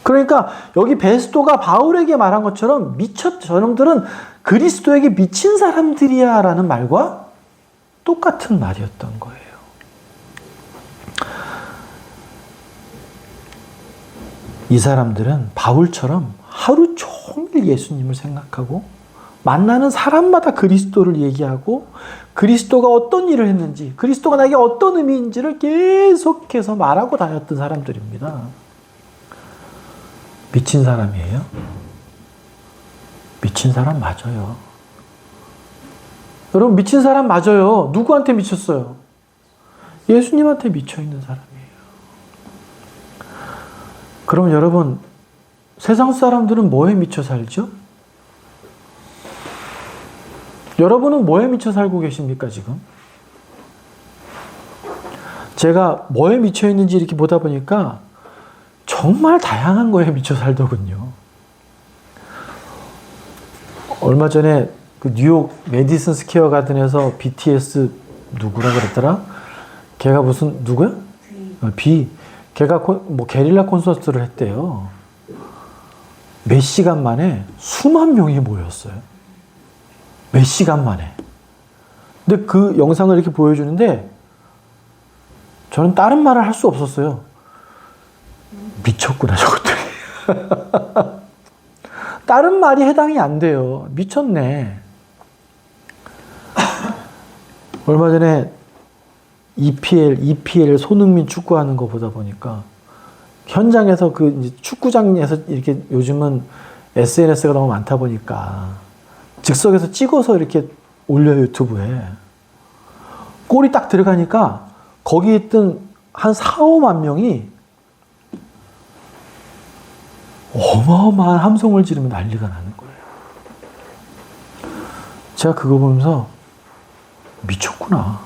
그러니까 여기 베스도가 바울에게 말한 것처럼 저놈들은 그리스도에게 미친 사람들이야 라는 말과 똑같은 말이었던 거예요. 이 사람들은 바울처럼 하루 종일 예수님을 생각하고 만나는 사람마다 그리스도를 얘기하고 그리스도가 어떤 일을 했는지 그리스도가 나에게 어떤 의미인지를 계속해서 말하고 다녔던 사람들입니다. 미친 사람이에요? 미친 사람 맞아요. 여러분 미친 사람 맞아요. 누구한테 미쳤어요? 예수님한테 미쳐있는 사람이에요. 그럼 여러분 세상 사람들은 뭐에 미쳐 살죠? 여러분은 뭐에 미쳐 살고 계십니까 지금? 제가 뭐에 미쳐 있는지 이렇게 보다 보니까 정말 다양한 거에 미쳐 살더군요. 얼마 전에 그 뉴욕 메디슨 스퀘어 가든에서 BTS 누구라 그랬더라? 걔가 무슨 누구야? 비. 걔가 뭐 게릴라 콘서트를 했대요. 몇 시간 만에 수만 명이 모였어요. 몇 시간 만에. 근데 그 영상을 이렇게 보여주는데 저는 다른 말을 할 수 없었어요. 미쳤구나 저것들이. 다른 말이 해당이 안 돼요. 미쳤네. 얼마 전에 EPL 손흥민 축구하는 거 보다 보니까 현장에서 그 이제 축구장에서 이렇게 요즘은 SNS가 너무 많다 보니까 즉석에서 찍어서 이렇게 올려요 유튜브에. 골이 딱 들어가니까 거기 있던 한 4, 5만 명이 어마어마한 함성을 지르며 난리가 나는 거예요. 제가 그거 보면서 미쳤구나.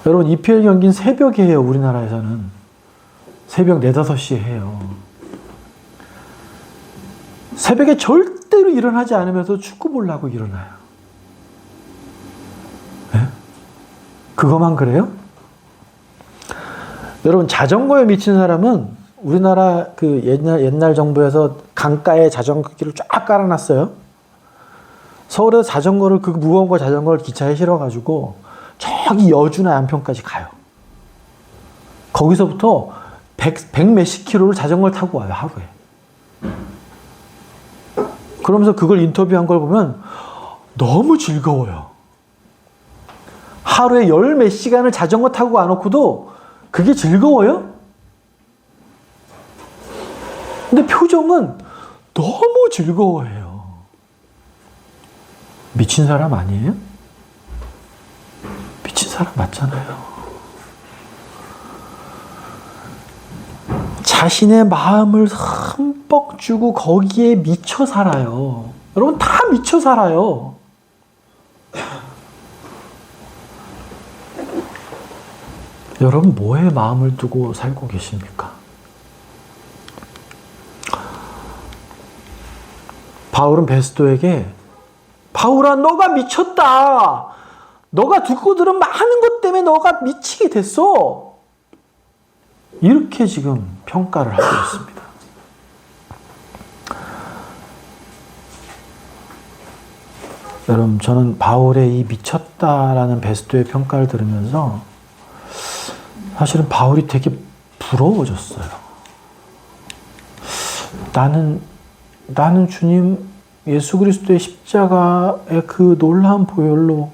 여러분 EPL 경기는 새벽에 해요. 우리나라에서는. 새벽 4, 5시에 해요. 새벽에 절대로 일어나지 않으면서 축구 보려고 일어나요. 네? 그거만 그래요? 여러분 자전거에 미친 사람은 우리나라 그 옛날 정부에서 강가에 자전거 길을 쫙 깔아놨어요. 서울에서 자전거를 그 무거운 거 자전거를 기차에 실어가지고 저기 여주나 양평까지 가요. 거기서부터 100 몇십 킬로를 자전거를 타고 와요 하루에. 그러면서 그걸 인터뷰한 걸 보면 너무 즐거워요. 하루에 10 몇 시간을 자전거 타고 와놓고도 그게 즐거워요? 근데 표정은 너무 즐거워해요. 미친 사람 아니에요? 미친 사람 맞잖아요. 자신의 마음을 흠뻑 주고 거기에 미쳐 살아요. 여러분 다 미쳐 살아요. 여러분 뭐에 마음을 두고 살고 계십니까? 바울은 베스도에게 바울아 너가 미쳤다. 너가 듣고 들은 많은 것 때문에 너가 미치게 됐어. 이렇게 지금 평가를 하고 있습니다. 여러분 저는 바울의 이 미쳤다라는 베스도의 평가를 들으면서 사실은 바울이 되게 부러워졌어요. 나는 주님 예수 그리스도의 십자가의 그 놀라운 보혈로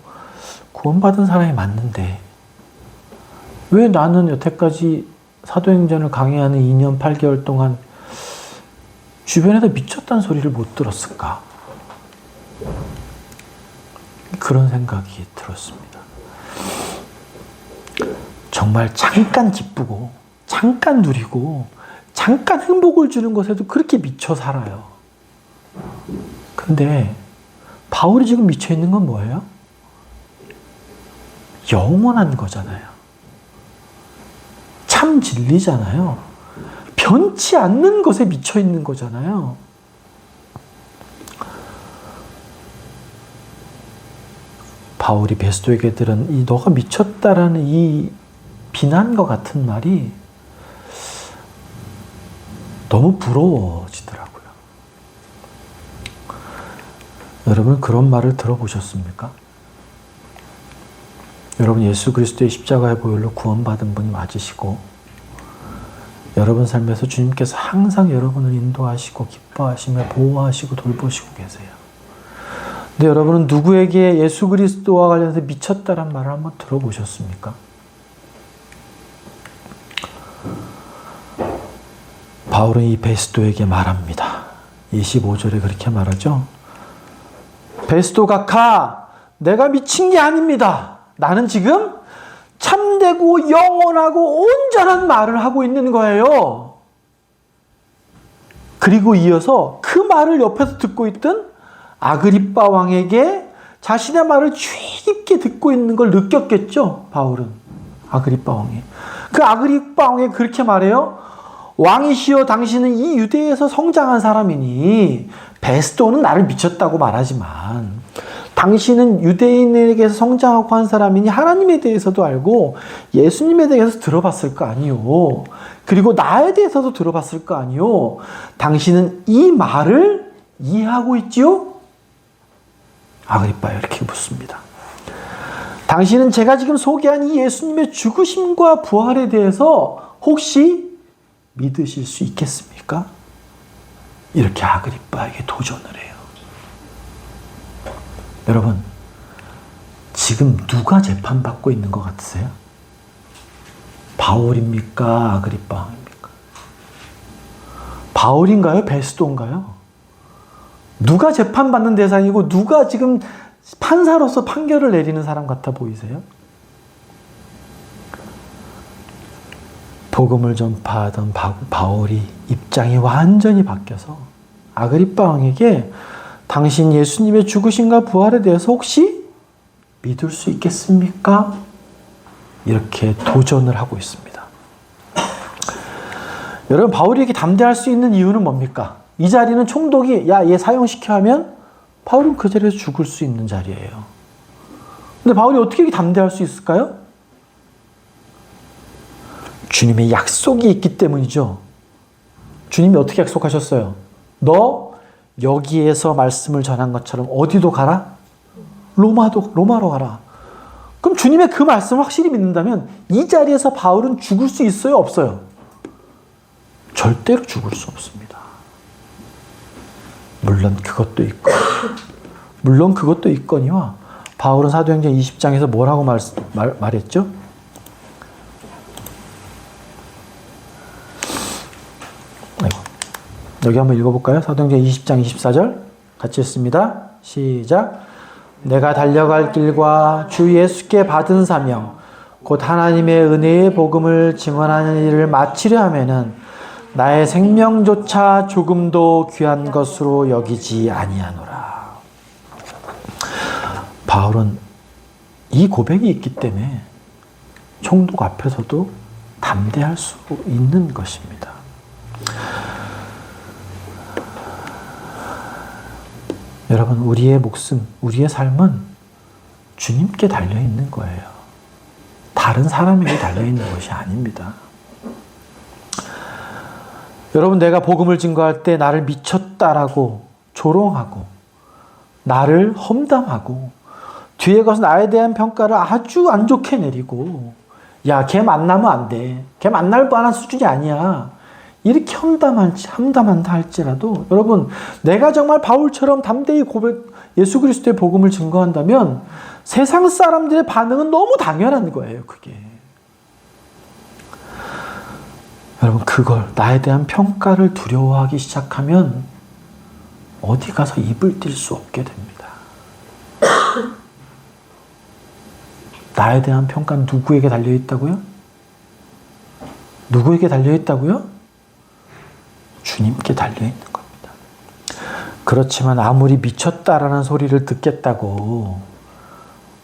구원받은 사람이 맞는데 왜 나는 여태까지 사도행전을 강의하는 2년 8개월 동안 주변에서 미쳤다는 소리를 못 들었을까? 그런 생각이 들었습니다. 정말 잠깐 기쁘고 잠깐 누리고 잠깐 행복을 주는 것에도 그렇게 미쳐 살아요. 근데 바울이 지금 미쳐 있는 건 뭐예요? 영원한 거잖아요. 참 진리잖아요. 변치 않는 것에 미쳐 있는 거잖아요. 바울이 베스도에게 들은 이 너가 미쳤다라는 이 비난과 같은 말이 너무 부러워지더라고요. 여러분 그런 말을 들어보셨습니까? 여러분 예수 그리스도의 십자가의 보혈로 구원받은 분이 맞으시고 여러분 삶에서 주님께서 항상 여러분을 인도하시고 기뻐하시며 보호하시고 돌보시고 계세요. 근데 여러분은 누구에게 예수 그리스도와 관련해서 미쳤다란 말을 한번 들어보셨습니까? 바울은 이 베스도에게 말합니다. 25절에 그렇게 말하죠. 베스도가 가, 내가 미친 게 아닙니다. 나는 지금 참되고 영원하고 온전한 말을 하고 있는 거예요. 그리고 이어서 그 말을 옆에서 듣고 있던 아그리빠 왕에게 자신의 말을 주의 깊게 듣고 있는 걸 느꼈겠죠. 바울은 아그리빠 왕이. 그 아그리빠 왕이 그렇게 말해요. 왕이시여 당신은 이 유대에서 성장한 사람이니 베스도는 나를 미쳤다고 말하지만 당신은 유대인에게서 성장하고 한 사람이니 하나님에 대해서도 알고 예수님에 대해서 들어봤을 거 아니요. 그리고 나에 대해서도 들어봤을 거 아니요. 당신은 이 말을 이해하고 있지요? 아그리빠요 이렇게 묻습니다. 당신은 제가 지금 소개한 이 예수님의 죽으심과 부활에 대해서 혹시 믿으실 수 있겠습니까? 이렇게 아그리빠에게 도전을 해요. 여러분, 지금 누가 재판받고 있는 것 같으세요? 바울입니까? 아그리빠입니까? 바울인가요? 베스도인가요? 누가 재판받는 대상이고 누가 지금 판사로서 판결을 내리는 사람 같아 보이세요? 복음을 전파하던 바울이 입장이 완전히 바뀌어서 아그리빠 왕에게 당신 예수님의 죽으심과 부활에 대해서 혹시 믿을 수 있겠습니까? 이렇게 도전을 하고 있습니다. 여러분 바울이 이렇게 담대할 수 있는 이유는 뭡니까? 이 자리는 총독이 야 얘 사형시켜 하면 바울은 그 자리에서 죽을 수 있는 자리예요. 근데 바울이 어떻게 이렇게 담대할 수 있을까요? 주님의 약속이 있기 때문이죠. 주님이 어떻게 약속하셨어요? 너 여기에서 말씀을 전한 것처럼 어디도 가라? 로마로 가라. 그럼 주님의 그 말씀을 확실히 믿는다면 이 자리에서 바울은 죽을 수 있어요? 없어요? 절대로 죽을 수 없습니다. 물론 그것도 있거니와 바울은 사도행전 20장에서 뭐라고 말했죠? 여기 한번 읽어볼까요? 사도행전 20장 24절 같이 읽습니다. 시작. 내가 달려갈 길과 주 예수께 받은 사명 곧 하나님의 은혜의 복음을 증언하는 일을 마치려 하면은 나의 생명조차 조금도 귀한 것으로 여기지 아니하노라. 바울은 이 고백이 있기 때문에 총독 앞에서도 담대할 수 있는 것입니다. 여러분, 우리의 목숨, 우리의 삶은 주님께 달려있는 거예요. 다른 사람에게 달려있는 것이 아닙니다. 여러분, 내가 복음을 증거할 때 나를 미쳤다라고 조롱하고 나를 험담하고 뒤에 가서 나에 대한 평가를 아주 안 좋게 내리고 야, 걔 만나면 안 돼. 걔 만날 뻔한 수준이 아니야. 이렇게 험담한다 할지라도 여러분, 내가 정말 바울처럼 담대히 예수 그리스도의 복음을 증거한다면 세상 사람들의 반응은 너무 당연한 거예요. 그게 여러분, 그걸, 나에 대한 평가를 두려워하기 시작하면 어디 가서 입을 띨 수 없게 됩니다. 나에 대한 평가는 누구에게 달려있다고요? 누구에게 달려있다고요? 주님께 달려있는 겁니다. 그렇지만 아무리 미쳤다라는 소리를 듣겠다고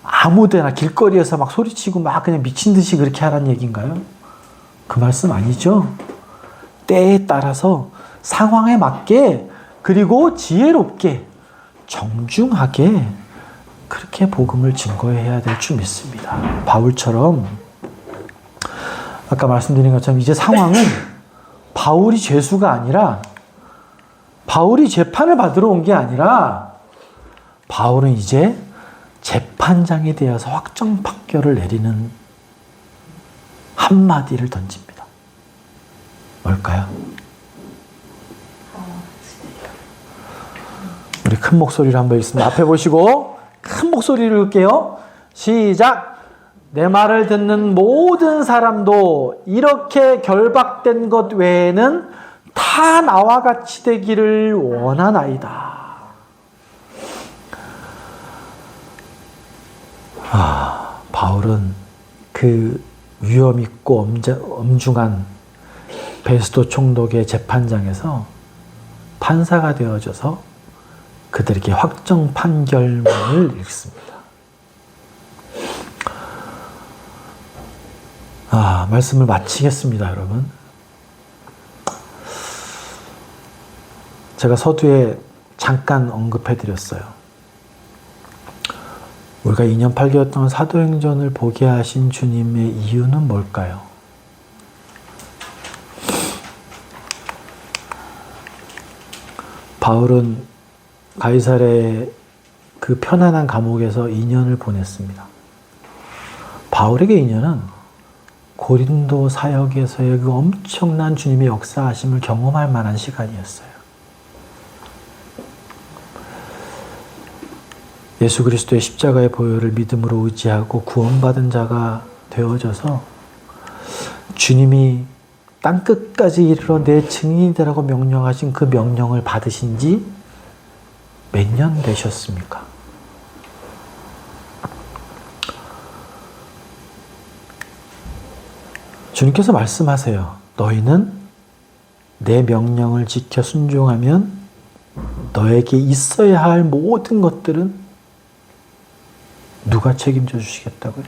아무데나 길거리에서 막 소리치고 막 그냥 미친 듯이 그렇게 하라는 얘기인가요? 그 말씀 아니죠? 때에 따라서 상황에 맞게 그리고 지혜롭게 정중하게 그렇게 복음을 증거해야 될 줄 믿습니다. 바울처럼 아까 말씀드린 것처럼 이제 상황은 바울이 죄수가 아니라 바울이 재판을 받으러 온 게 아니라 바울은 이제 재판장이 되어서 확정 판결을 내리는 한마디를 던집니다. 뭘까요? 우리 큰 목소리로 한번 읽습니다. 앞에 보시고 큰 목소리로 읽을게요. 시작! 내 말을 듣는 모든 사람도 이렇게 결박된 것 외에는 다 나와 같이 되기를 원하나이다. 바울은 그 위험 있고 엄중한 베스도 총독의 재판장에서 판사가 되어져서 그들에게 확정 판결문을 읽습니다. 말씀을 마치겠습니다, 여러분. 제가 서두에 잠깐 언급해 드렸어요. 우리가 2년 8개월 동안 사도행전을 보게 하신 주님의 이유는 뭘까요? 바울은 가이사랴의 그 편안한 감옥에서 2년을 보냈습니다. 바울에게 2년은 고린도 사역에서의 그 엄청난 주님의 역사하심을 경험할 만한 시간이었어요. 예수 그리스도의 십자가의 보혈을 믿음으로 의지하고 구원받은 자가 되어져서 주님이 땅끝까지 이르러 내 증인이 되라고 명령하신 그 명령을 받으신 지 몇 년 되셨습니까? 주님께서 말씀하세요. 너희는 내 명령을 지켜 순종하면 너에게 있어야 할 모든 것들은 누가 책임져 주시겠다고요?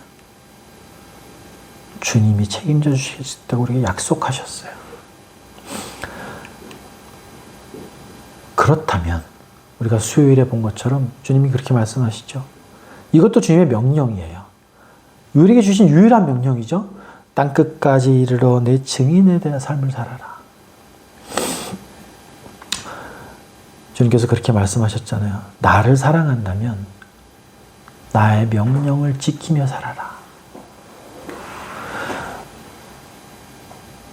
주님이 책임져 주시겠다고 우리에게 약속하셨어요. 그렇다면 우리가 수요일에 본 것처럼 주님이 그렇게 말씀하시죠. 이것도 주님의 명령이에요. 우리에게 주신 유일한 명령이죠. 땅끝까지 이르러 내 증인에 대한 삶을 살아라. 주님께서 그렇게 말씀하셨잖아요. 나를 사랑한다면 나의 명령을 지키며 살아라.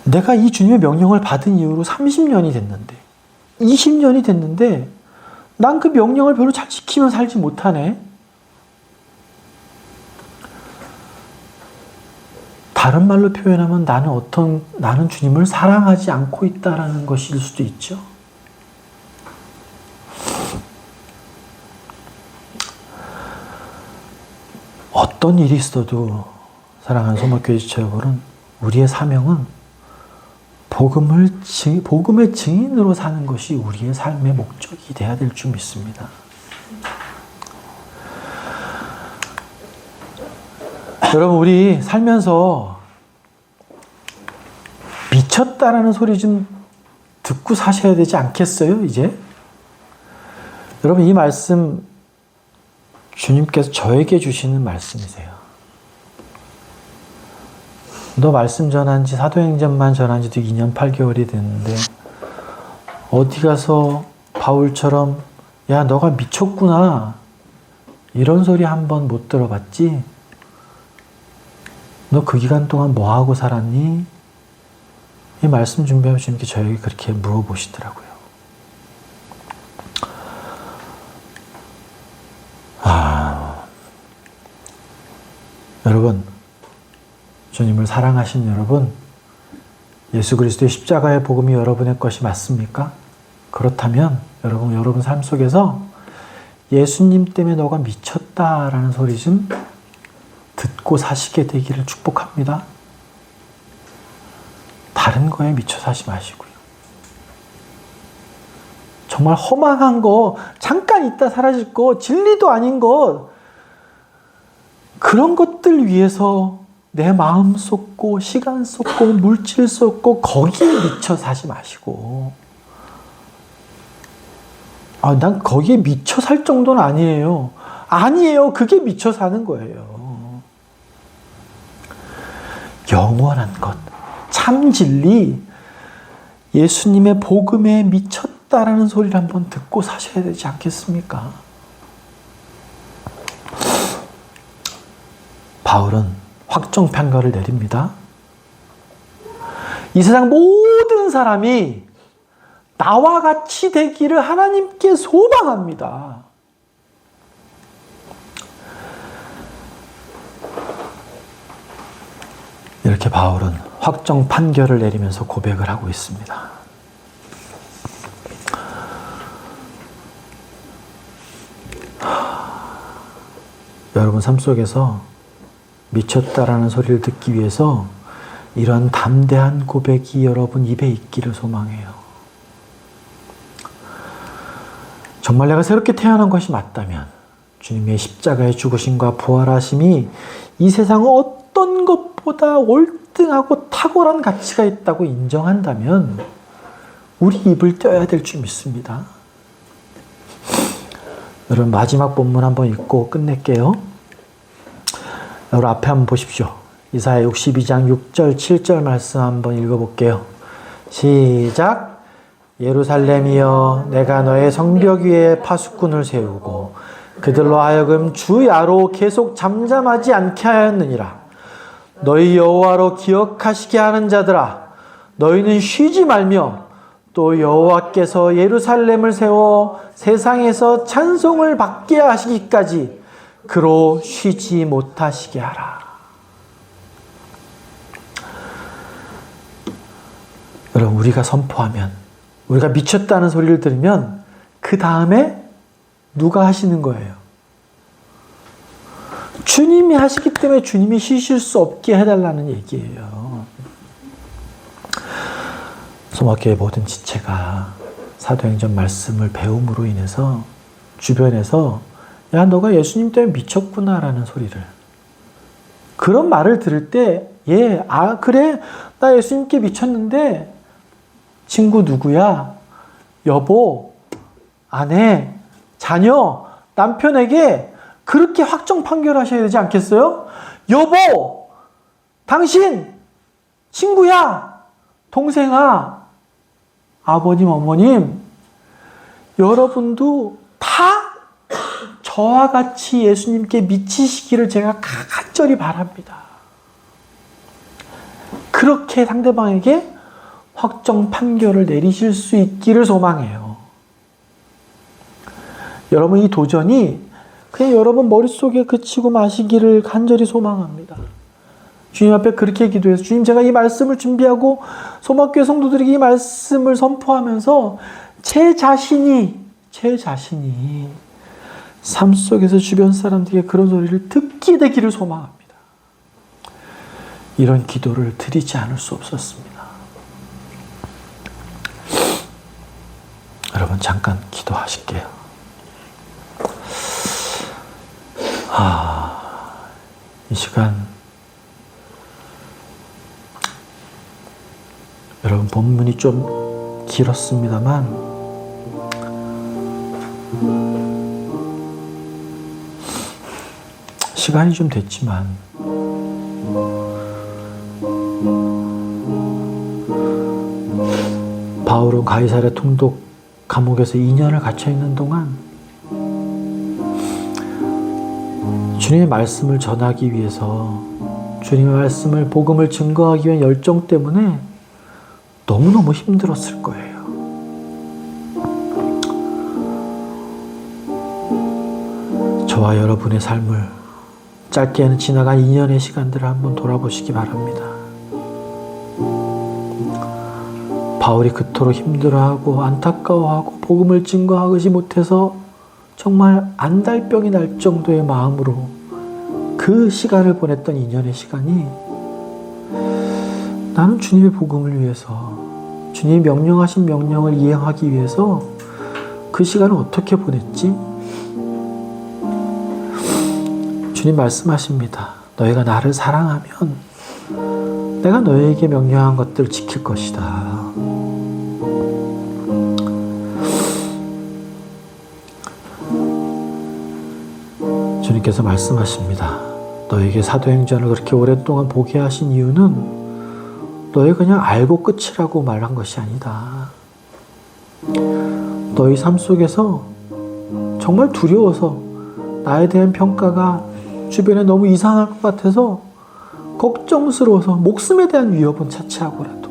내가 이 주님의 명령을 받은 이후로 30년이 됐는데 20년이 됐는데 난 그 명령을 별로 잘 지키며 살지 못하네. 다른 말로 표현하면 나는 주님을 사랑하지 않고 있다라는 것일 수도 있죠. 어떤 일이 있어도 사랑하는 소목교회 지체 여러분, 우리의 사명은 복음의 증인으로 사는 것이 우리의 삶의 목적이 돼야 될 줄 믿습니다. 여러분, 우리 살면서 미쳤다라는 소리 좀 듣고 사셔야 되지 않겠어요, 이제? 여러분, 이 말씀 주님께서 저에게 주시는 말씀이세요. 너 말씀 전한 지, 사도행전만 전한 지도 2년 8개월이 됐는데 어디 가서 바울처럼 야, 너가 미쳤구나 이런 소리 한 번 못 들어봤지? 너 그 기간 동안 뭐 하고 살았니? 이 말씀 준비하면 주님께 저에게 그렇게 물어보시더라고요. 여러분, 주님을 사랑하신 여러분, 예수 그리스도의 십자가의 복음이 여러분의 것이 맞습니까? 그렇다면 여러분 삶 속에서 예수님 때문에 너가 미쳤다라는 소리 좀 듣고 사시게 되기를 축복합니다. 다른 거에 미쳐 사지 마시고요. 정말 허망한 거, 잠깐 있다 사라질 거, 진리도 아닌 것, 그런 것들 위해서 내 마음 쏟고 시간 쏟고 물질 쏟고 거기에 미쳐 사지 마시고, 난 거기에 미쳐 살 정도는 아니에요. 아니에요. 그게 미쳐 사는 거예요. 영원한 것, 참 진리, 예수님의 복음에 미쳤다라는 소리를 한번 듣고 사셔야 되지 않겠습니까? 바울은 확정 판결을 내립니다. 이 세상 모든 사람이 나와 같이 되기를 하나님께 소망합니다. 이렇게 바울은 확정 판결을 내리면서 고백을 하고 있습니다. 여러분 삶 속에서 미쳤다라는 소리를 듣기 위해서 이런 담대한 고백이 여러분 입에 있기를 소망해요. 정말 내가 새롭게 태어난 것이 맞다면 주님의 십자가의 죽으심과 부활하심이 이 세상 어떤 것보다 월등하고 탁월한 가치가 있다고 인정한다면 우리 입을 떼어야 될 줄 믿습니다. 여러분 마지막 본문 한번 읽고 끝낼게요. 여러분 앞에 한번 보십시오. 이사야 62장 6절 7절 말씀 한번 읽어볼게요. 시작. 예루살렘이여 내가 너의 성벽 위에 파수꾼을 세우고 그들로 하여금 주야로 계속 잠잠하지 않게 하였느니라. 너희 여호와로 기억하시게 하는 자들아 너희는 쉬지 말며 또 여호와께서 예루살렘을 세워 세상에서 찬송을 받게 하시기까지 그로 쉬지 못하시게 하라. 여러분 우리가 선포하면 우리가 미쳤다는 소리를 들으면 그 다음에 누가 하시는 거예요? 주님이 하시기 때문에 주님이 쉬실 수 없게 해달라는 얘기예요. 소마교회 모든 지체가 사도행전 말씀을 배움으로 인해서 주변에서 야 너가 예수님 때문에 미쳤구나라는 소리를, 그런 말을 들을 때 그래 나 예수님께 미쳤는데 친구 누구야, 여보, 아내, 자녀, 남편에게 그렇게 확정 판결하셔야 되지 않겠어요? 여보, 당신, 친구야, 동생아, 아버님, 어머님, 여러분도 다 저와 같이 예수님께 미치시기를 제가 간절히 바랍니다. 그렇게 상대방에게 확정 판결을 내리실 수 있기를 소망해요. 여러분 이 도전이 그냥 여러분 머릿속에 그치고 마시기를 간절히 소망합니다. 주님 앞에 그렇게 기도해서 주님 제가 이 말씀을 준비하고 소막교회 성도들에게 이 말씀을 선포하면서 제 자신이 삶 속에서 주변 사람들에게 그런 소리를 듣게 되기를 소망합니다. 이런 기도를 드리지 않을 수 없었습니다. 여러분 잠깐 기도하실게요. 이 시간 여러분 본문이 좀 길었습니다만 시간이 좀 됐지만 바울은 가이사랴 통독 감옥에서 2년을 갇혀 있는 동안 주님의 말씀을 전하기 위해서 주님의 말씀을 복음을 증거하기 위한 열정 때문에 너무너무 힘들었을 거예요. 저와 여러분의 삶을 짧게는 지나간 2년의 시간들을 한번 돌아보시기 바랍니다. 바울이 그토록 힘들어하고 안타까워하고 복음을 증거하지 못해서 정말 안달병이 날 정도의 마음으로 그 시간을 보냈던 2년의 시간이 나는 주님의 복음을 위해서, 주님이 명령하신 명령을 이행하기 위해서 그 시간을 어떻게 보냈지? 주님 말씀하십니다. 너희가 나를 사랑하면 내가 너희에게 명령한 것들을 지킬 것이다. 주님께서 말씀하십니다. 너에게 사도행전을 그렇게 오랫동안 보게 하신 이유는 너희 그냥 알고 끝이라고 말한 것이 아니다. 너희 삶 속에서 정말 두려워서 나에 대한 평가가 주변에 너무 이상할 것 같아서 걱정스러워서 목숨에 대한 위협은 차치하고라도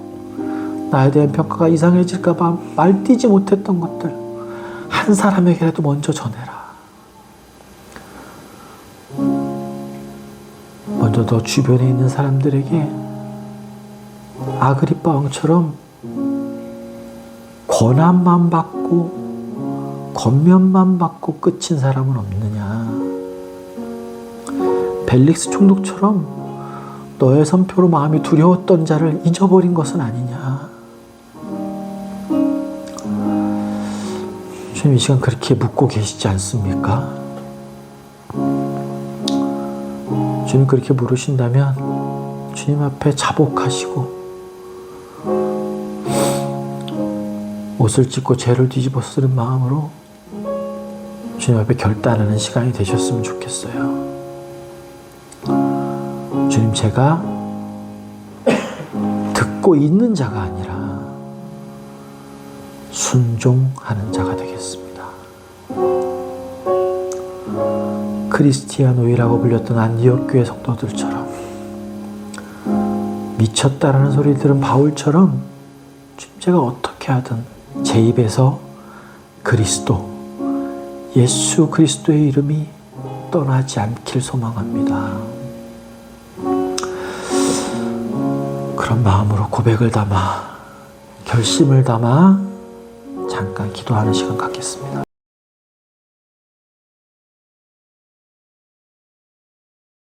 나에 대한 평가가 이상해질까봐 말뛰지 못했던 것들 한 사람에게라도 먼저 전해라. 먼저 너 주변에 있는 사람들에게 아그리빠 왕처럼 권한만 받고 겉면만 받고 끝인 사람은 없느냐. 벨릭스 총독처럼 너의 선표로 마음이 두려웠던 자를 잊어버린 것은 아니냐. 주님 이 시간 그렇게 묻고 계시지 않습니까? 주님 그렇게 물으신다면 주님 앞에 자복하시고 옷을 찢고 죄를 뒤집어 쓰는 마음으로 주님 앞에 결단하는 시간이 되셨으면 좋겠어요. 주님, 제가 듣고 있는 자가 아니라 순종하는 자가 되겠습니다. 크리스티아노이라고 불렸던 안디옥 교회 성도들처럼 미쳤다라는 소리 들은 바울처럼 주님, 제가 어떻게 하든 제 입에서 그리스도, 예수 그리스도의 이름이 떠나지 않길 소망합니다. 그런 마음으로 고백을 담아, 결심을 담아 잠깐 기도하는 시간 갖겠습니다.